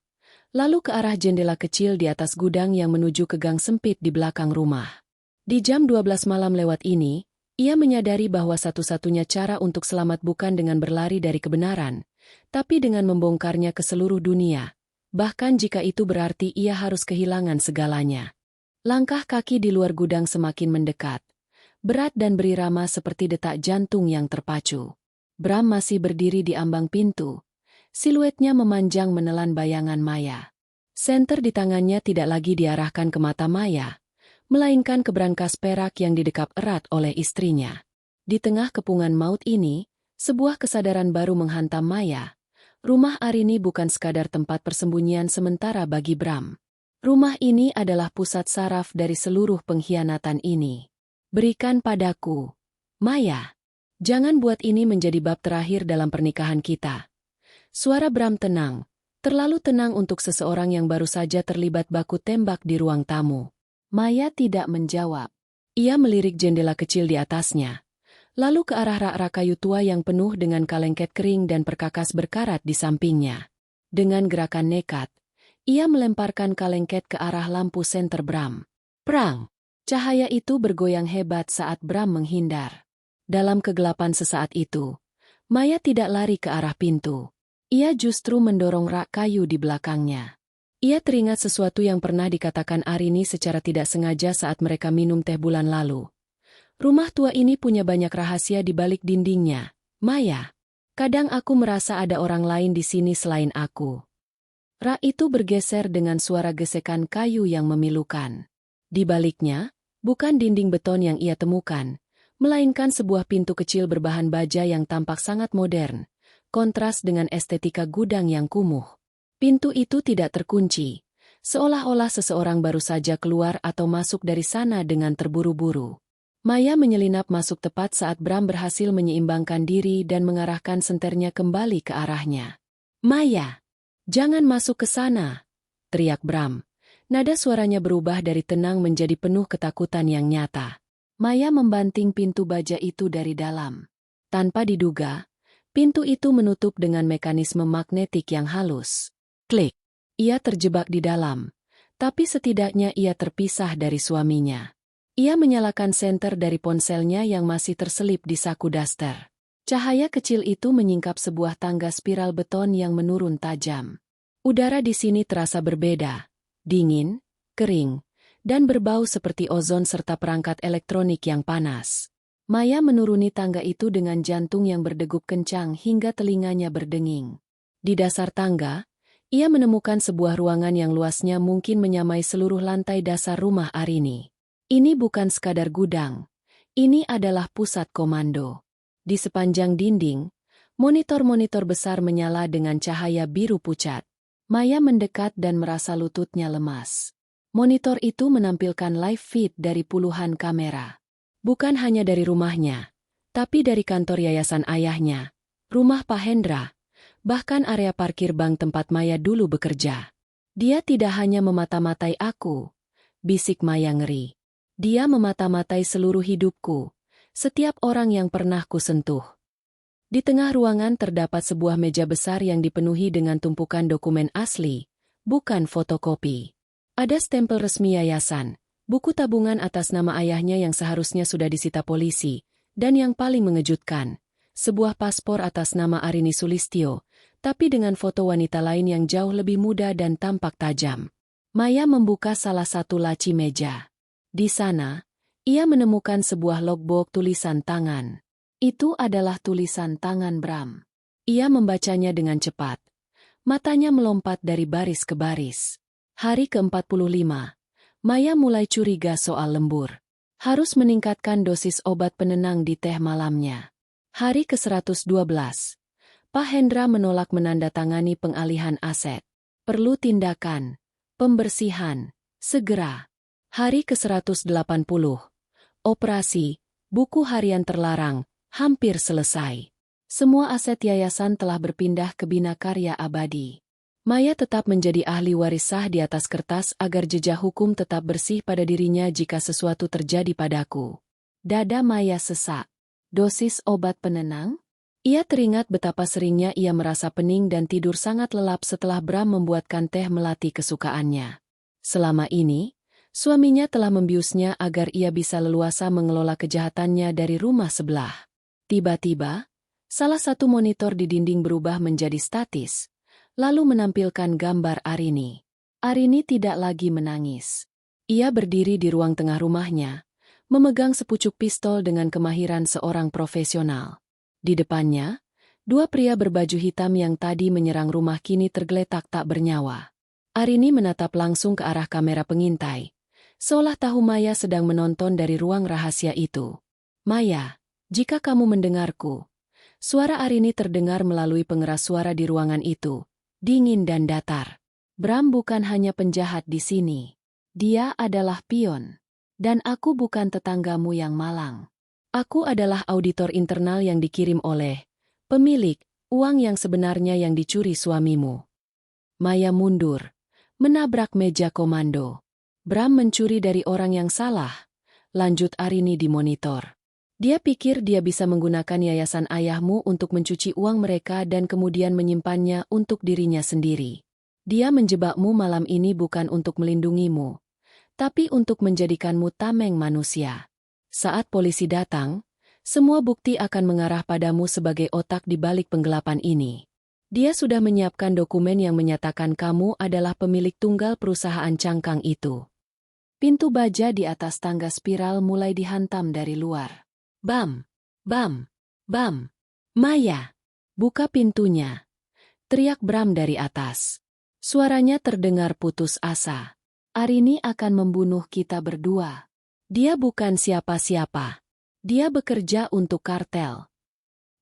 lalu ke arah jendela kecil di atas gudang yang menuju ke gang sempit di belakang rumah. Di jam 12 malam lewat ini, ia menyadari bahwa satu-satunya cara untuk selamat bukan dengan berlari dari kebenaran, tapi dengan membongkarnya ke seluruh dunia, bahkan jika itu berarti ia harus kehilangan segalanya. Langkah kaki di luar gudang semakin mendekat, berat dan berirama seperti detak jantung yang terpacu. Bram masih berdiri di ambang pintu. Siluetnya memanjang menelan bayangan Maya. Senter di tangannya tidak lagi diarahkan ke mata Maya, melainkan ke brankas perak yang didekap erat oleh istrinya. Di tengah kepungan maut ini, sebuah kesadaran baru menghantam Maya. Rumah Arini bukan sekadar tempat persembunyian sementara bagi Bram. Rumah ini adalah pusat saraf dari seluruh pengkhianatan ini. Berikan padaku, Maya. Jangan buat ini menjadi bab terakhir dalam pernikahan kita. Suara Bram tenang, terlalu tenang untuk seseorang yang baru saja terlibat baku tembak di ruang tamu. Maya tidak menjawab. Ia melirik jendela kecil di atasnya, lalu ke arah rak-rak kayu tua yang penuh dengan kalengket kering dan perkakas berkarat di sampingnya. Dengan gerakan nekat, ia melemparkan kalengket ke arah lampu senter Bram. Prang! Cahaya itu bergoyang hebat saat Bram menghindar. Dalam kegelapan sesaat itu, Maya tidak lari ke arah pintu. Ia justru mendorong rak kayu di belakangnya. Ia teringat sesuatu yang pernah dikatakan Arini secara tidak sengaja saat mereka minum teh bulan lalu. Rumah tua ini punya banyak rahasia di balik dindingnya, Maya. Kadang aku merasa ada orang lain di sini selain aku. Rak itu bergeser dengan suara gesekan kayu yang memilukan. Di baliknya, bukan dinding beton yang ia temukan, melainkan sebuah pintu kecil berbahan baja yang tampak sangat modern. Kontras dengan estetika gudang yang kumuh. Pintu itu tidak terkunci, seolah-olah seseorang baru saja keluar atau masuk dari sana dengan terburu-buru. Maya menyelinap masuk tepat saat Bram berhasil menyeimbangkan diri dan mengarahkan senternya kembali ke arahnya. Maya, jangan masuk ke sana, teriak Bram. Nada suaranya berubah dari tenang menjadi penuh ketakutan yang nyata. Maya membanting pintu baja itu dari dalam. Tanpa diduga, pintu itu menutup dengan mekanisme magnetik yang halus. Klik. Ia terjebak di dalam. Tapi setidaknya ia terpisah dari suaminya. Ia menyalakan senter dari ponselnya yang masih terselip di saku daster. Cahaya kecil itu menyingkap sebuah tangga spiral beton yang menurun tajam. Udara di sini terasa berbeda. Dingin, kering, dan berbau seperti ozon serta perangkat elektronik yang panas. Maya menuruni tangga itu dengan jantung yang berdegup kencang hingga telinganya berdenging. Di dasar tangga, ia menemukan sebuah ruangan yang luasnya mungkin menyamai seluruh lantai dasar rumah Arini. Ini bukan sekadar gudang. Ini adalah pusat komando. Di sepanjang dinding, monitor-monitor besar menyala dengan cahaya biru pucat. Maya mendekat dan merasa lututnya lemas. Monitor itu menampilkan live feed dari puluhan kamera. Bukan hanya dari rumahnya, tapi dari kantor yayasan ayahnya, rumah Pak Hendra, bahkan area parkir bank tempat Maya dulu bekerja. Dia tidak hanya memata-matai aku, bisik Maya ngeri. Dia memata-matai seluruh hidupku, setiap orang yang pernah kusentuh. Di tengah ruangan terdapat sebuah meja besar yang dipenuhi dengan tumpukan dokumen asli, bukan fotokopi. Ada stempel resmi yayasan, buku tabungan atas nama ayahnya yang seharusnya sudah disita polisi, dan yang paling mengejutkan, sebuah paspor atas nama Arini Sulistyo, tapi dengan foto wanita lain yang jauh lebih muda dan tampak tajam. Maya membuka salah satu laci meja. Di sana, ia menemukan sebuah logbook tulisan tangan. Itu adalah tulisan tangan Bram. Ia membacanya dengan cepat. Matanya melompat dari baris ke baris. Hari ke-45. Maya mulai curiga soal lembur. Harus meningkatkan dosis obat penenang di teh malamnya. Hari ke-112. Pak Hendra menolak menandatangani pengalihan aset. Perlu tindakan. Pembersihan. Segera. Hari ke-180. Operasi. Buku harian terlarang. Hampir selesai. Semua aset yayasan telah berpindah ke Bina Karya Abadi. Maya tetap menjadi ahli waris sah di atas kertas agar jejak hukum tetap bersih pada dirinya jika sesuatu terjadi padaku. Dada Maya sesak. Dosis obat penenang? Ia teringat betapa seringnya ia merasa pening dan tidur sangat lelap setelah Bram membuatkan teh melati kesukaannya. Selama ini, suaminya telah membiusnya agar ia bisa leluasa mengelola kejahatannya dari rumah sebelah. Tiba-tiba, salah satu monitor di dinding berubah menjadi statis, lalu menampilkan gambar Arini. Arini tidak lagi menangis. Ia berdiri di ruang tengah rumahnya, memegang sepucuk pistol dengan kemahiran seorang profesional. Di depannya, dua pria berbaju hitam yang tadi menyerang rumah kini tergeletak tak bernyawa. Arini menatap langsung ke arah kamera pengintai, seolah tahu Maya sedang menonton dari ruang rahasia itu. Maya, jika kamu mendengarku, suara Arini terdengar melalui pengeras suara di ruangan itu, dingin dan datar. Bram bukan hanya penjahat di sini. Dia adalah pion. Dan aku bukan tetanggamu yang malang. Aku adalah auditor internal yang dikirim oleh pemilik uang yang sebenarnya yang dicuri suamimu. Maya mundur, menabrak meja komando. Bram mencuri dari orang yang salah, lanjut Arini di monitor. Dia pikir dia bisa menggunakan yayasan ayahmu untuk mencuci uang mereka dan kemudian menyimpannya untuk dirinya sendiri. Dia menjebakmu malam ini bukan untuk melindungimu, tapi untuk menjadikanmu tameng manusia. Saat polisi datang, semua bukti akan mengarah padamu sebagai otak di balik penggelapan ini. Dia sudah menyiapkan dokumen yang menyatakan kamu adalah pemilik tunggal perusahaan cangkang itu. Pintu baja di atas tangga spiral mulai dihantam dari luar. Bam! Bam! Bam! Maya! Buka pintunya! Teriak Bram dari atas. Suaranya terdengar putus asa. Arini akan membunuh kita berdua. Dia bukan siapa-siapa. Dia bekerja untuk kartel.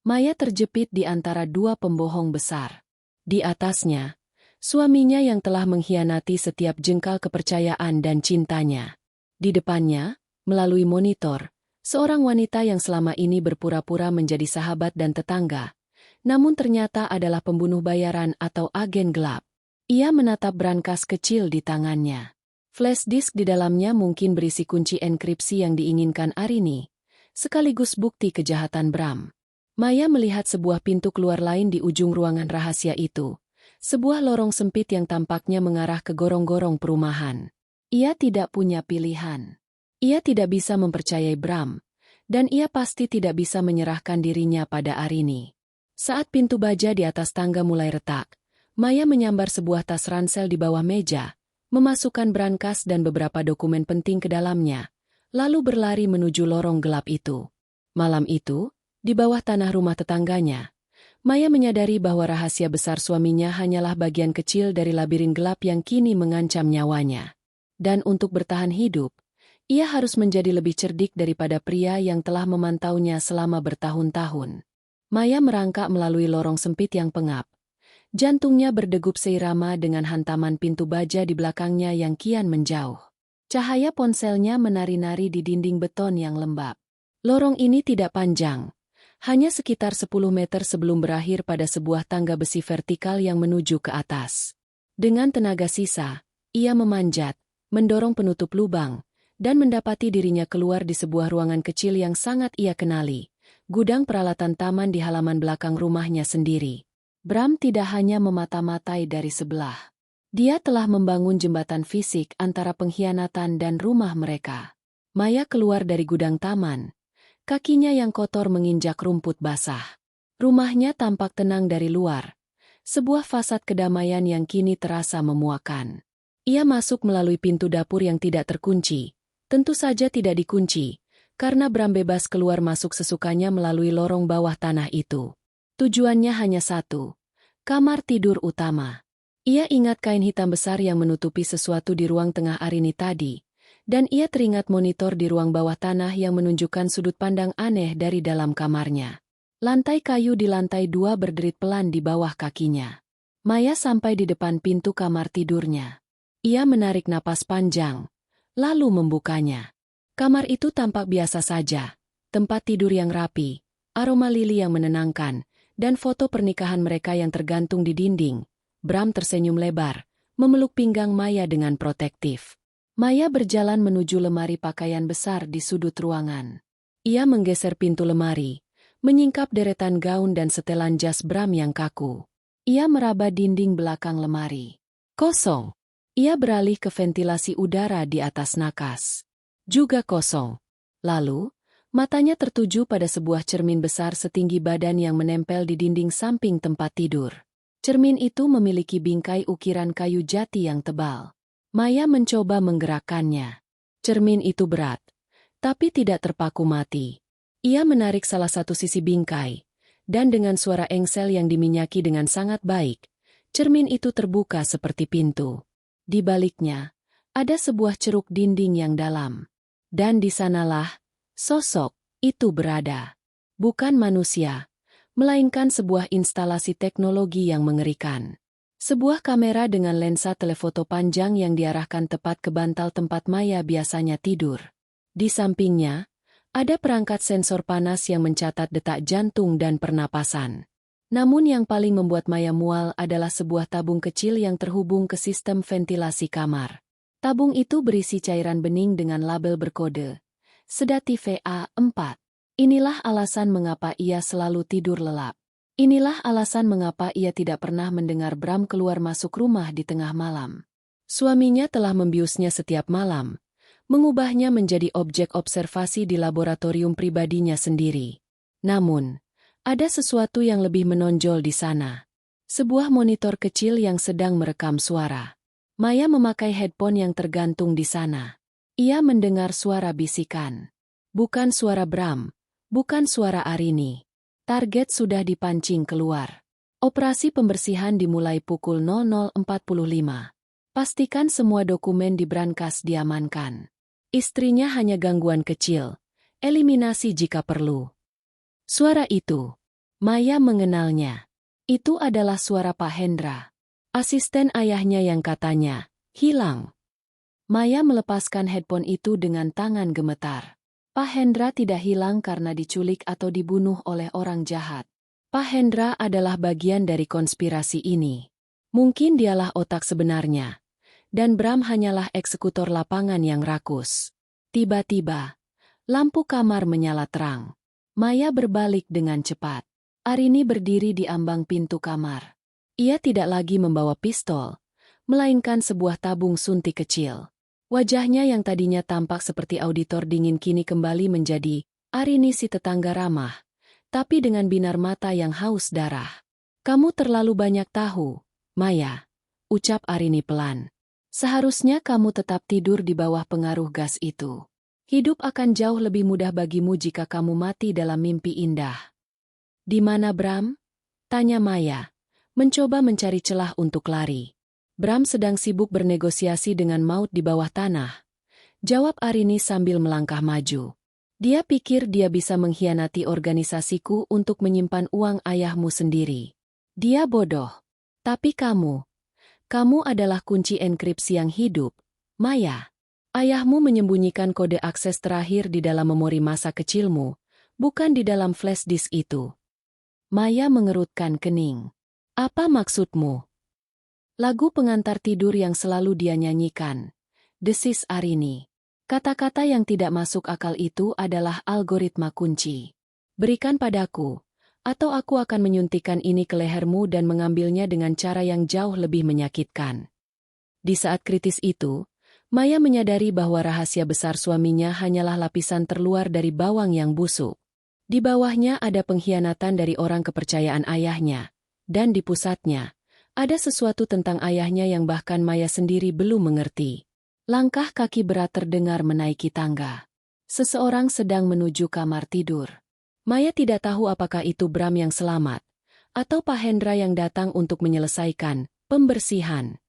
Maya terjepit di antara dua pembohong besar. Di atasnya, suaminya yang telah mengkhianati setiap jengkal kepercayaan dan cintanya. Di depannya, melalui monitor, seorang wanita yang selama ini berpura-pura menjadi sahabat dan tetangga, namun ternyata adalah pembunuh bayaran atau agen gelap. Ia menatap brankas kecil di tangannya. Flash disk di dalamnya mungkin berisi kunci enkripsi yang diinginkan Arini, sekaligus bukti kejahatan Bram. Maya melihat sebuah pintu keluar lain di ujung ruangan rahasia itu. Sebuah lorong sempit yang tampaknya mengarah ke gorong-gorong perumahan. Ia tidak punya pilihan. Ia tidak bisa mempercayai Bram, dan ia pasti tidak bisa menyerahkan dirinya pada Arini. Saat pintu baja di atas tangga mulai retak, Maya menyambar sebuah tas ransel di bawah meja, memasukkan brankas dan beberapa dokumen penting ke dalamnya, lalu berlari menuju lorong gelap itu. Malam itu, di bawah tanah rumah tetangganya, Maya menyadari bahwa rahasia besar suaminya hanyalah bagian kecil dari labirin gelap yang kini mengancam nyawanya. Dan untuk bertahan hidup, ia harus menjadi lebih cerdik daripada pria yang telah memantaunya selama bertahun-tahun. Maya merangkak melalui lorong sempit yang pengap. Jantungnya berdegup seirama dengan hantaman pintu baja di belakangnya yang kian menjauh. Cahaya ponselnya menari-nari di dinding beton yang lembab. Lorong ini tidak panjang, hanya sekitar 10 meter sebelum berakhir pada sebuah tangga besi vertikal yang menuju ke atas. Dengan tenaga sisa, ia memanjat, mendorong penutup lubang, dan mendapati dirinya keluar di sebuah ruangan kecil yang sangat ia kenali, gudang peralatan taman di halaman belakang rumahnya sendiri. Bram tidak hanya memata-matai dari sebelah. Dia telah membangun jembatan fisik antara pengkhianatan dan rumah mereka. Maya keluar dari gudang taman. Kakinya yang kotor menginjak rumput basah. Rumahnya tampak tenang dari luar. Sebuah fasad kedamaian yang kini terasa memuakan. Ia masuk melalui pintu dapur yang tidak terkunci. Tentu saja tidak dikunci, karena Bram bebas keluar masuk sesukanya melalui lorong bawah tanah itu. Tujuannya hanya satu, kamar tidur utama. Ia ingat kain hitam besar yang menutupi sesuatu di ruang tengah Arini tadi, dan ia teringat monitor di ruang bawah tanah yang menunjukkan sudut pandang aneh dari dalam kamarnya. Lantai kayu di lantai 2 berderit pelan di bawah kakinya. Maya sampai di depan pintu kamar tidurnya. Ia menarik napas panjang, lalu membukanya. Kamar itu tampak biasa saja, tempat tidur yang rapi, aroma lili yang menenangkan, dan foto pernikahan mereka yang tergantung di dinding. Bram tersenyum lebar, memeluk pinggang Maya dengan protektif. Maya berjalan menuju lemari pakaian besar di sudut ruangan. Ia menggeser pintu lemari, menyingkap deretan gaun dan setelan jas Bram yang kaku. Ia meraba dinding belakang lemari. Kosong. Ia beralih ke ventilasi udara di atas nakas. Juga kosong. Lalu, matanya tertuju pada sebuah cermin besar setinggi badan yang menempel di dinding samping tempat tidur. Cermin itu memiliki bingkai ukiran kayu jati yang tebal. Maya mencoba menggerakkannya. Cermin itu berat, tapi tidak terpaku mati. Ia menarik salah satu sisi bingkai, dan dengan suara engsel yang diminyaki dengan sangat baik, cermin itu terbuka seperti pintu. Di baliknya, ada sebuah ceruk dinding yang dalam. Dan di sanalah sosok itu berada. Bukan manusia, melainkan sebuah instalasi teknologi yang mengerikan. Sebuah kamera dengan lensa telefoto panjang yang diarahkan tepat ke bantal tempat Maya biasanya tidur. Di sampingnya, ada perangkat sensor panas yang mencatat detak jantung dan pernapasan. Namun yang paling membuat Maya mual adalah sebuah tabung kecil yang terhubung ke sistem ventilasi kamar. Tabung itu berisi cairan bening dengan label berkode sedatif VA4. Inilah alasan mengapa ia selalu tidur lelap. Inilah alasan mengapa ia tidak pernah mendengar Bram keluar masuk rumah di tengah malam. Suaminya telah membiusnya setiap malam, mengubahnya menjadi objek observasi di laboratorium pribadinya sendiri. Namun, ada sesuatu yang lebih menonjol di sana. Sebuah monitor kecil yang sedang merekam suara. Maya memakai headphone yang tergantung di sana. Ia mendengar suara bisikan. Bukan suara Bram, bukan suara Arini. Target sudah dipancing keluar. Operasi pembersihan dimulai pukul 00.45. Pastikan semua dokumen di brankas diamankan. Istrinya hanya gangguan kecil. Eliminasi jika perlu. Suara itu, Maya mengenalnya. Itu adalah suara Pak Hendra. Asisten ayahnya yang katanya hilang. Maya melepaskan headphone itu dengan tangan gemetar. Pak Hendra tidak hilang karena diculik atau dibunuh oleh orang jahat. Pak Hendra adalah bagian dari konspirasi ini. Mungkin dialah otak sebenarnya. Dan Bram hanyalah eksekutor lapangan yang rakus. Tiba-tiba, lampu kamar menyala terang. Maya berbalik dengan cepat. Arini berdiri di ambang pintu kamar. Ia tidak lagi membawa pistol, melainkan sebuah tabung suntik kecil. Wajahnya yang tadinya tampak seperti auditor dingin kini kembali menjadi Arini si tetangga ramah, tapi dengan binar mata yang haus darah. "Kamu terlalu banyak tahu, Maya," ucap Arini pelan. "Seharusnya kamu tetap tidur di bawah pengaruh gas itu. Hidup akan jauh lebih mudah bagimu jika kamu mati dalam mimpi indah." "Di mana Bram?" tanya Maya, mencoba mencari celah untuk lari. "Bram sedang sibuk bernegosiasi dengan maut di bawah tanah," jawab Arini sambil melangkah maju. "Dia pikir dia bisa mengkhianati organisasiku untuk menyimpan uang ayahmu sendiri. Dia bodoh. Tapi kamu adalah kunci enkripsi yang hidup, Maya. Ayahmu menyembunyikan kode akses terakhir di dalam memori masa kecilmu, bukan di dalam flash disk itu." Maya mengerutkan kening. "Apa maksudmu?" "Lagu pengantar tidur yang selalu dia nyanyikan," desis Arini. "Kata-kata yang tidak masuk akal itu adalah algoritma kunci. Berikan padaku, atau aku akan menyuntikkan ini ke lehermu dan mengambilnya dengan cara yang jauh lebih menyakitkan." Di saat kritis itu, Maya menyadari bahwa rahasia besar suaminya hanyalah lapisan terluar dari bawang yang busuk. Di bawahnya ada pengkhianatan dari orang kepercayaan ayahnya, dan di pusatnya, ada sesuatu tentang ayahnya yang bahkan Maya sendiri belum mengerti. Langkah kaki berat terdengar menaiki tangga. Seseorang sedang menuju kamar tidur. Maya tidak tahu apakah itu Bram yang selamat, atau Pak Hendra yang datang untuk menyelesaikan pembersihan.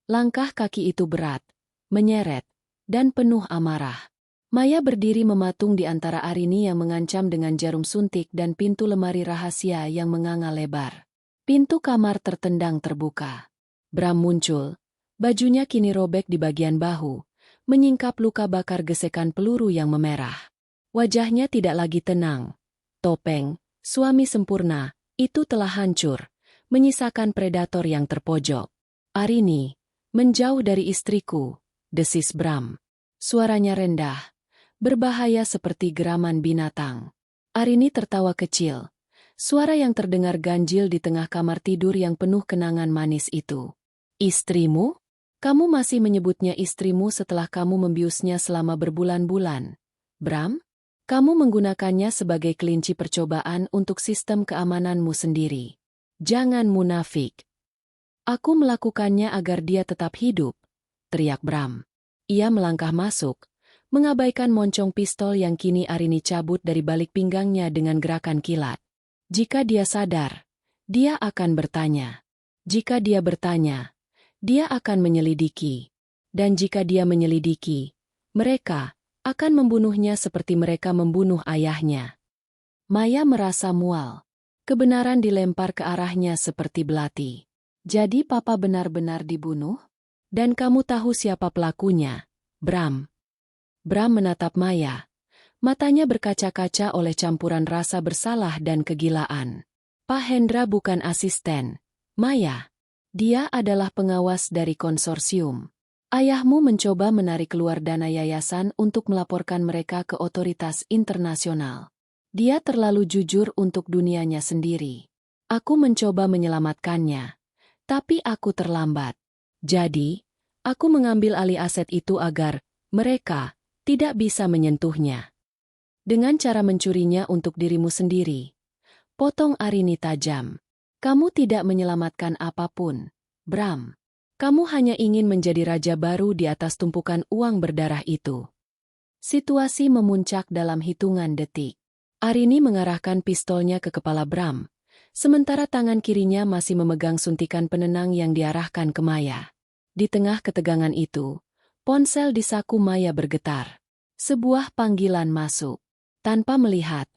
Langkah kaki itu berat, menyeret, dan penuh amarah. Maya berdiri mematung di antara Arini yang mengancam dengan jarum suntik dan pintu lemari rahasia yang menganga lebar. Pintu kamar tertendang terbuka. Bram muncul. Bajunya kini robek di bagian bahu, menyingkap luka bakar gesekan peluru yang memerah. Wajahnya tidak lagi tenang. Topeng, suami sempurna, itu telah hancur, menyisakan predator yang terpojok. "Arini, menjauh dari istriku," desis Bram. Suaranya rendah, berbahaya seperti geraman binatang. Arini tertawa kecil. Suara yang terdengar ganjil di tengah kamar tidur yang penuh kenangan manis itu. "Istrimu? Kamu masih menyebutnya istrimu setelah kamu membiusnya selama berbulan-bulan. Bram, kamu menggunakannya sebagai kelinci percobaan untuk sistem keamananmu sendiri. Jangan munafik." "Aku melakukannya agar dia tetap hidup," teriak Bram. Ia melangkah masuk, mengabaikan moncong pistol yang kini Arini cabut dari balik pinggangnya dengan gerakan kilat. Jika dia sadar, dia akan bertanya. Jika dia bertanya, dia akan menyelidiki. Dan jika dia menyelidiki, mereka akan membunuhnya seperti mereka membunuh ayahnya. Maya merasa mual. Kebenaran dilempar ke arahnya seperti belati. "Jadi papa benar-benar dibunuh? Dan kamu tahu siapa pelakunya, Bram?" Bram menatap Maya. Matanya berkaca-kaca oleh campuran rasa bersalah dan kegilaan. "Pak Hendra bukan asisten, Maya. Dia adalah pengawas dari konsorsium. Ayahmu mencoba menarik keluar dana yayasan untuk melaporkan mereka ke otoritas internasional. Dia terlalu jujur untuk dunianya sendiri. Aku mencoba menyelamatkannya, tapi aku terlambat. Jadi, aku mengambil alih aset itu agar mereka tidak bisa menyentuhnya. Dengan cara mencurinya untuk dirimu sendiri." Potong Arini tajam. "Kamu tidak menyelamatkan apapun, Bram. Kamu hanya ingin menjadi raja baru di atas tumpukan uang berdarah itu." Situasi memuncak dalam hitungan detik. Arini mengarahkan pistolnya ke kepala Bram, sementara tangan kirinya masih memegang suntikan penenang yang diarahkan ke Maya. Di tengah ketegangan itu, ponsel di saku Maya bergetar. Sebuah panggilan masuk. Tanpa melihat,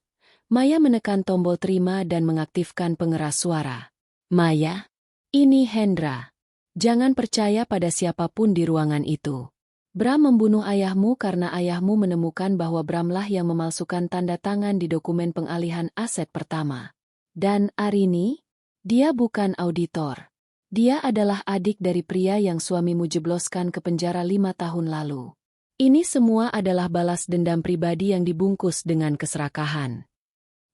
Maya menekan tombol terima dan mengaktifkan pengeras suara. "Maya, ini Hendra. Jangan percaya pada siapapun di ruangan itu. Bram membunuh ayahmu karena ayahmu menemukan bahwa Bramlah yang memalsukan tanda tangan di dokumen pengalihan aset pertama. Dan Arini, dia bukan auditor. Dia adalah adik dari pria yang suamimu jebloskan ke penjara 5 tahun lalu. Ini semua adalah balas dendam pribadi yang dibungkus dengan keserakahan.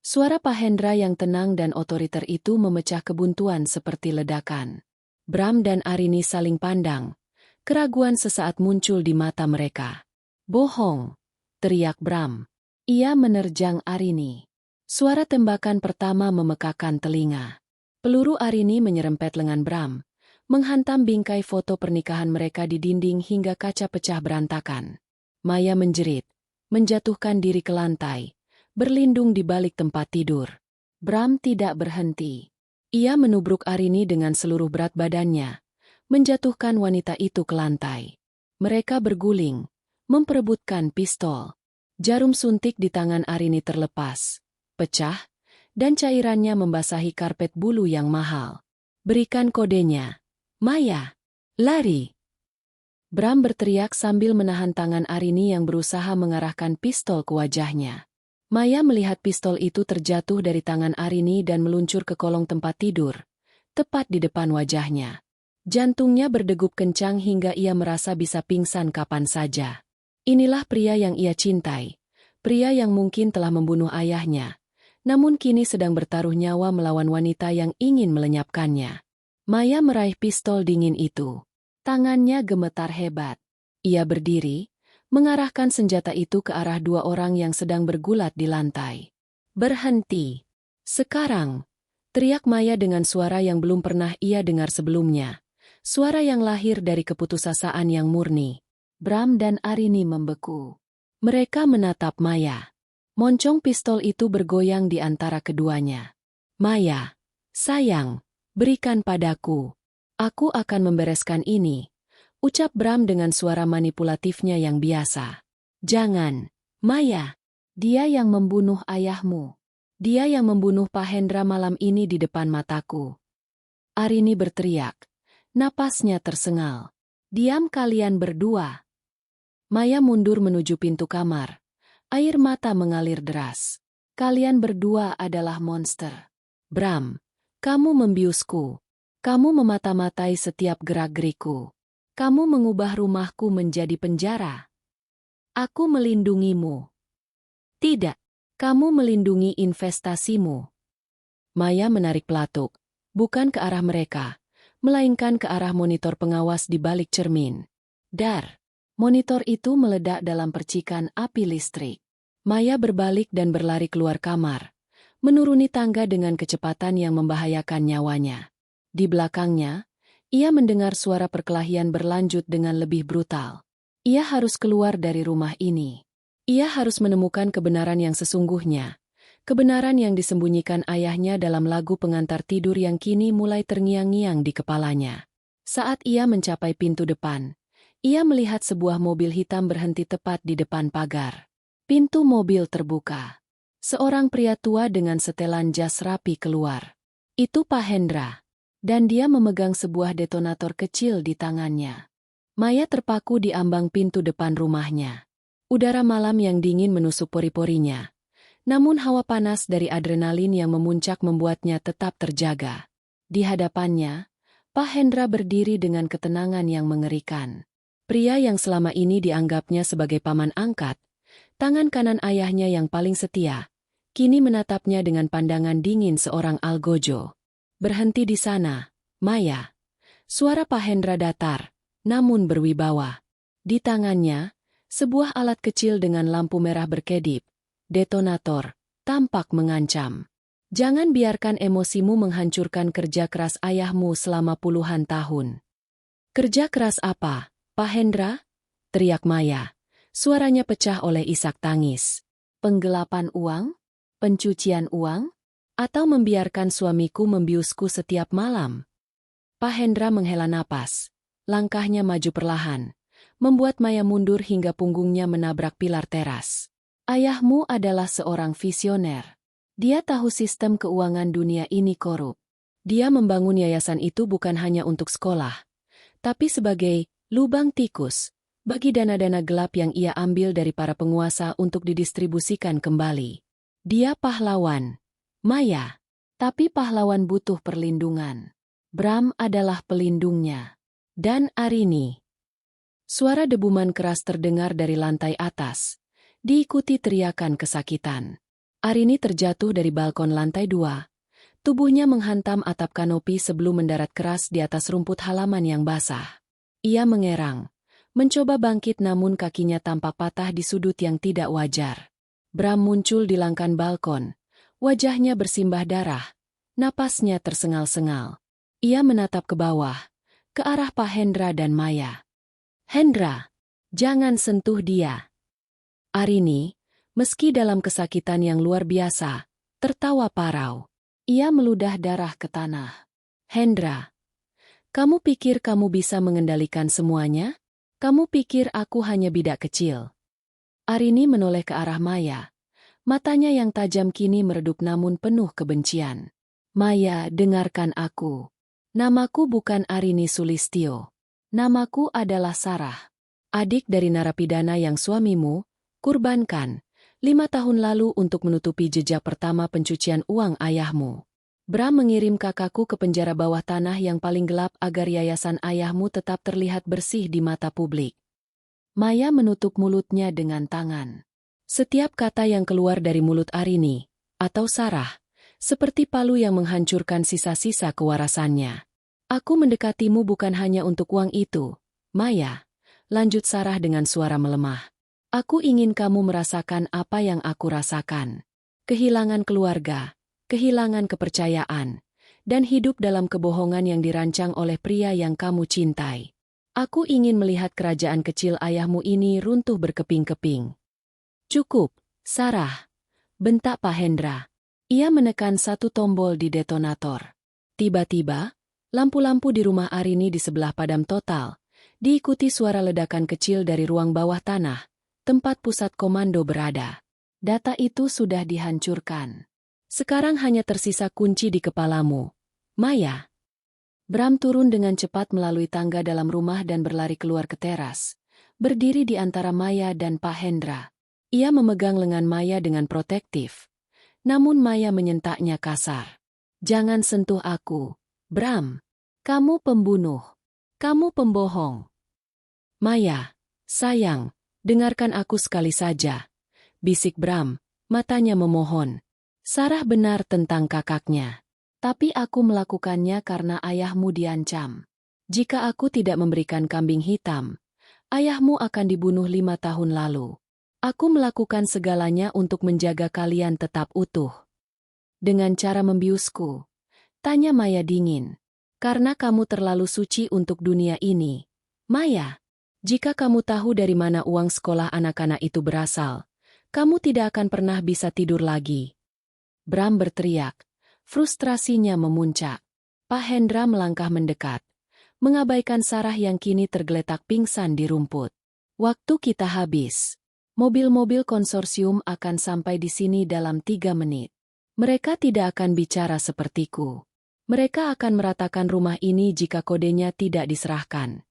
Suara Pak Hendra yang tenang dan otoriter itu memecah kebuntuan seperti ledakan. Bram dan Arini saling pandang. Keraguan sesaat muncul di mata mereka. "Bohong!" teriak Bram. Ia menerjang Arini. Suara tembakan pertama memekakan telinga. Peluru Arini menyerempet lengan Bram, menghantam bingkai foto pernikahan mereka di dinding hingga kaca pecah berantakan. Maya menjerit, menjatuhkan diri ke lantai, berlindung di balik tempat tidur. Bram tidak berhenti. Ia menubruk Arini dengan seluruh berat badannya, menjatuhkan wanita itu ke lantai. Mereka berguling, memperebutkan pistol. Jarum suntik di tangan Arini terlepas, pecah, dan cairannya membasahi karpet bulu yang mahal. "Berikan kodenya. Maya, lari!" Bram berteriak sambil menahan tangan Arini yang berusaha mengarahkan pistol ke wajahnya. Maya melihat pistol itu terjatuh dari tangan Arini dan meluncur ke kolong tempat tidur, tepat di depan wajahnya. Jantungnya berdegup kencang hingga ia merasa bisa pingsan kapan saja. Inilah pria yang ia cintai, pria yang mungkin telah membunuh ayahnya, namun kini sedang bertaruh nyawa melawan wanita yang ingin melenyapkannya. Maya meraih pistol dingin itu. Tangannya gemetar hebat. Ia berdiri, mengarahkan senjata itu ke arah dua orang yang sedang bergulat di lantai. "Berhenti! Sekarang!" teriak Maya dengan suara yang belum pernah ia dengar sebelumnya. Suara yang lahir dari keputusasaan yang murni. Bram dan Arini membeku. Mereka menatap Maya. Moncong pistol itu bergoyang di antara keduanya. "Maya, sayang, berikan padaku. Aku akan membereskan ini," ucap Bram dengan suara manipulatifnya yang biasa. "Jangan, Maya. Dia yang membunuh ayahmu. Dia yang membunuh Pak Hendra malam ini di depan mataku." Arini berteriak. Napasnya tersengal. "Diam kalian berdua." Maya mundur menuju pintu kamar. Air mata mengalir deras. "Kalian berdua adalah monster. Bram, kamu membiusku. Kamu memata-matai setiap gerak-geriku. Kamu mengubah rumahku menjadi penjara. Aku melindungimu. Tidak, kamu melindungi investasimu." Maya menarik pelatuk, bukan ke arah mereka, melainkan ke arah monitor pengawas di balik cermin. Dar! Monitor itu meledak dalam percikan api listrik. Maya berbalik dan berlari keluar kamar, menuruni tangga dengan kecepatan yang membahayakan nyawanya. Di belakangnya, ia mendengar suara perkelahian berlanjut dengan lebih brutal. Ia harus keluar dari rumah ini. Ia harus menemukan kebenaran yang sesungguhnya. Kebenaran yang disembunyikan ayahnya dalam lagu pengantar tidur yang kini mulai terngiang-ngiang di kepalanya. Saat ia mencapai pintu depan, ia melihat sebuah mobil hitam berhenti tepat di depan pagar. Pintu mobil terbuka. Seorang pria tua dengan setelan jas rapi keluar. Itu Pak Hendra. Dan dia memegang sebuah detonator kecil di tangannya. Maya terpaku di ambang pintu depan rumahnya. Udara malam yang dingin menusuk pori-porinya. Namun hawa panas dari adrenalin yang memuncak membuatnya tetap terjaga. Di hadapannya, Pak Hendra berdiri dengan ketenangan yang mengerikan. Pria yang selama ini dianggapnya sebagai paman angkat, tangan kanan ayahnya yang paling setia, kini menatapnya dengan pandangan dingin seorang algojo. "Berhenti di sana, Maya." Suara Pak Hendra datar, namun berwibawa. Di tangannya, sebuah alat kecil dengan lampu merah berkedip, detonator, tampak mengancam. "Jangan biarkan emosimu menghancurkan kerja keras ayahmu selama puluhan tahun." "Kerja keras apa, Pak Hendra?" teriak Maya. Suaranya pecah oleh isak tangis. "Penggelapan uang? Pencucian uang? Atau membiarkan suamiku membiusku setiap malam?" Pak Hendra menghela napas. Langkahnya maju perlahan, membuat Maya mundur hingga punggungnya menabrak pilar teras. "Ayahmu adalah seorang visioner. Dia tahu sistem keuangan dunia ini korup. Dia membangun yayasan itu bukan hanya untuk sekolah, tapi sebagai lubang tikus bagi dana-dana gelap yang ia ambil dari para penguasa untuk didistribusikan kembali. Dia pahlawan, Maya. Tapi pahlawan butuh perlindungan. Bram adalah pelindungnya. Dan Arini. Suara debuman keras terdengar dari lantai atas, diikuti teriakan kesakitan. Arini terjatuh dari balkon lantai 2. Tubuhnya menghantam atap kanopi sebelum mendarat keras di atas rumput halaman yang basah. Ia mengerang, mencoba bangkit namun kakinya tampak patah di sudut yang tidak wajar. Bram muncul di langkan balkon, wajahnya bersimbah darah, napasnya tersengal-sengal. Ia menatap ke bawah, ke arah Pak Hendra dan Maya. "Hendra, jangan sentuh dia." Arini, meski dalam kesakitan yang luar biasa, tertawa parau. Ia meludah darah ke tanah. "Hendra, kamu pikir kamu bisa mengendalikan semuanya? Kamu pikir aku hanya bidak kecil?" Arini menoleh ke arah Maya. Matanya yang tajam kini meredup namun penuh kebencian. "Maya, dengarkan aku. Namaku bukan Arini Sulistyo. Namaku adalah Sarah. Adik dari narapidana yang suamimu kurbankan 5 tahun lalu untuk menutupi jejak pertama pencucian uang ayahmu. Bram mengirim kakakku ke penjara bawah tanah yang paling gelap agar yayasan ayahmu tetap terlihat bersih di mata publik." Maya menutup mulutnya dengan tangan. Setiap kata yang keluar dari mulut Arini, atau Sarah, seperti palu yang menghancurkan sisa-sisa kewarasannya. "Aku mendekatimu bukan hanya untuk uang itu, Maya," lanjut Sarah dengan suara melemah. "Aku ingin kamu merasakan apa yang aku rasakan. Kehilangan keluarga, kehilangan kepercayaan, dan hidup dalam kebohongan yang dirancang oleh pria yang kamu cintai. Aku ingin melihat kerajaan kecil ayahmu ini runtuh berkeping-keping." "Cukup, Sarah," bentak Pak Hendra. Ia menekan satu tombol di detonator. Tiba-tiba, lampu-lampu di rumah Arini di sebelah padam total, diikuti suara ledakan kecil dari ruang bawah tanah, tempat pusat komando berada. "Data itu sudah dihancurkan. Sekarang hanya tersisa kunci di kepalamu, Maya." Bram turun dengan cepat melalui tangga dalam rumah dan berlari keluar ke teras, berdiri di antara Maya dan Pak Hendra. Ia memegang lengan Maya dengan protektif, namun Maya menyentaknya kasar. "Jangan sentuh aku, Bram. Kamu pembunuh. Kamu pembohong." "Maya, sayang, dengarkan aku sekali saja," bisik Bram, matanya memohon. "Sarah benar tentang kakaknya. Tapi aku melakukannya karena ayahmu diancam. Jika aku tidak memberikan kambing hitam, ayahmu akan dibunuh 5 tahun lalu. Aku melakukan segalanya untuk menjaga kalian tetap utuh." "Dengan cara membiusku?" tanya Maya dingin. "Karena kamu terlalu suci untuk dunia ini, Maya. Jika kamu tahu dari mana uang sekolah anak-anak itu berasal, kamu tidak akan pernah bisa tidur lagi." Bram berteriak. Frustrasinya memuncak. Pak Hendra melangkah mendekat, mengabaikan Sarah yang kini tergeletak pingsan di rumput. "Waktu kita habis. Mobil-mobil konsorsium akan sampai di sini dalam 3 menit. Mereka tidak akan bicara sepertiku. Mereka akan meratakan rumah ini jika kodenya tidak diserahkan."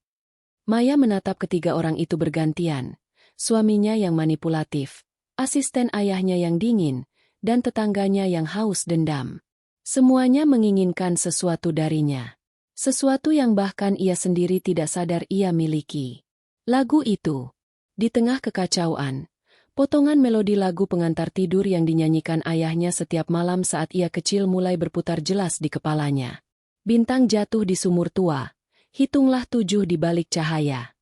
Maya menatap ketiga orang itu bergantian, suaminya yang manipulatif, asisten ayahnya yang dingin, dan tetangganya yang haus dendam. Semuanya menginginkan sesuatu darinya. Sesuatu yang bahkan ia sendiri tidak sadar ia miliki. Lagu itu. Di tengah kekacauan, potongan melodi lagu pengantar tidur yang dinyanyikan ayahnya setiap malam saat ia kecil mulai berputar jelas di kepalanya. "Bintang jatuh di sumur tua, hitunglah 7 di balik cahaya."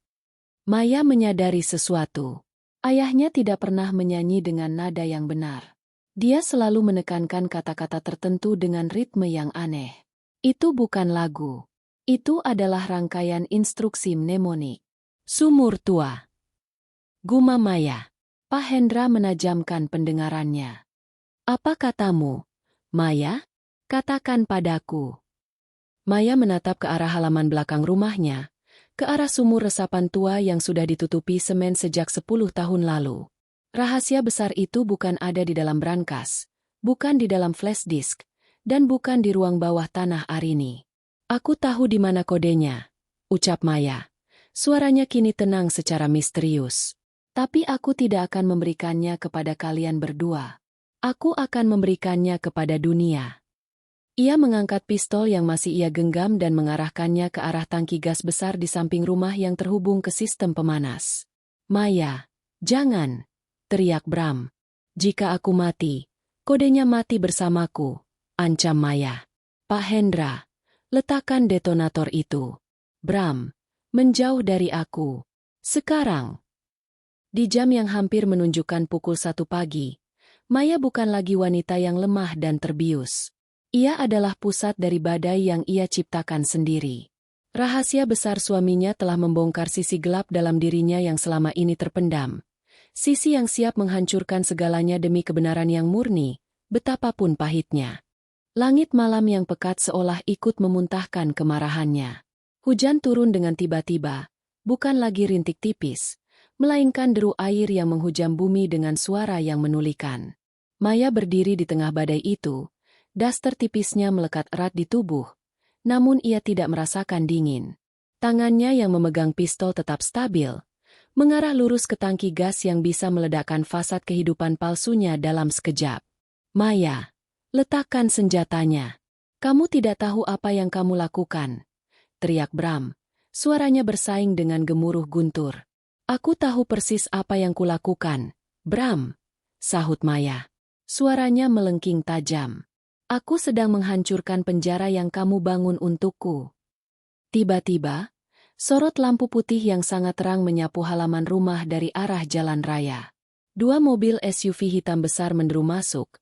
Maya menyadari sesuatu. Ayahnya tidak pernah menyanyi dengan nada yang benar. Dia selalu menekankan kata-kata tertentu dengan ritme yang aneh. Itu bukan lagu. Itu adalah rangkaian instruksi mnemonik. "Sumur tua," gumam Maya. Pak Hendra menajamkan pendengarannya. "Apa katamu, Maya? Katakan padaku." Maya menatap ke arah halaman belakang rumahnya, ke arah sumur resapan tua yang sudah ditutupi semen sejak 10 tahun lalu. Rahasia besar itu bukan ada di dalam brankas, bukan di dalam flash disk, dan bukan di ruang bawah tanah Arini. "Aku tahu di mana kodenya," ucap Maya. Suaranya kini tenang secara misterius. "Tapi aku tidak akan memberikannya kepada kalian berdua. Aku akan memberikannya kepada dunia." Ia mengangkat pistol yang masih ia genggam dan mengarahkannya ke arah tangki gas besar di samping rumah yang terhubung ke sistem pemanas. "Maya, jangan!" teriak Bram. "Jika aku mati, kodenya mati bersamaku," ancam Maya. "Pak Hendra, letakkan detonator itu. Bram, menjauh dari aku. Sekarang." Di jam yang hampir menunjukkan pukul 1 pagi, Maya bukan lagi wanita yang lemah dan terbius. Ia adalah pusat dari badai yang ia ciptakan sendiri. Rahasia besar suaminya telah membongkar sisi gelap dalam dirinya yang selama ini terpendam. Sisi yang siap menghancurkan segalanya demi kebenaran yang murni, betapapun pahitnya. Langit malam yang pekat seolah ikut memuntahkan kemarahannya. Hujan turun dengan tiba-tiba, bukan lagi rintik tipis, melainkan deru air yang menghujam bumi dengan suara yang menulikan. Maya berdiri di tengah badai itu. Daster tipisnya melekat erat di tubuh, namun ia tidak merasakan dingin. Tangannya yang memegang pistol tetap stabil, mengarah lurus ke tangki gas yang bisa meledakkan fasad kehidupan palsunya dalam sekejap. "Maya, letakkan senjatanya. Kamu tidak tahu apa yang kamu lakukan," teriak Bram. Suaranya bersaing dengan gemuruh guntur. "Aku tahu persis apa yang kulakukan, Bram," sahut Maya. Suaranya melengking tajam. "Aku sedang menghancurkan penjara yang kamu bangun untukku." Tiba-tiba, sorot lampu putih yang sangat terang menyapu halaman rumah dari arah jalan raya. 2 mobil SUV hitam besar menderu masuk.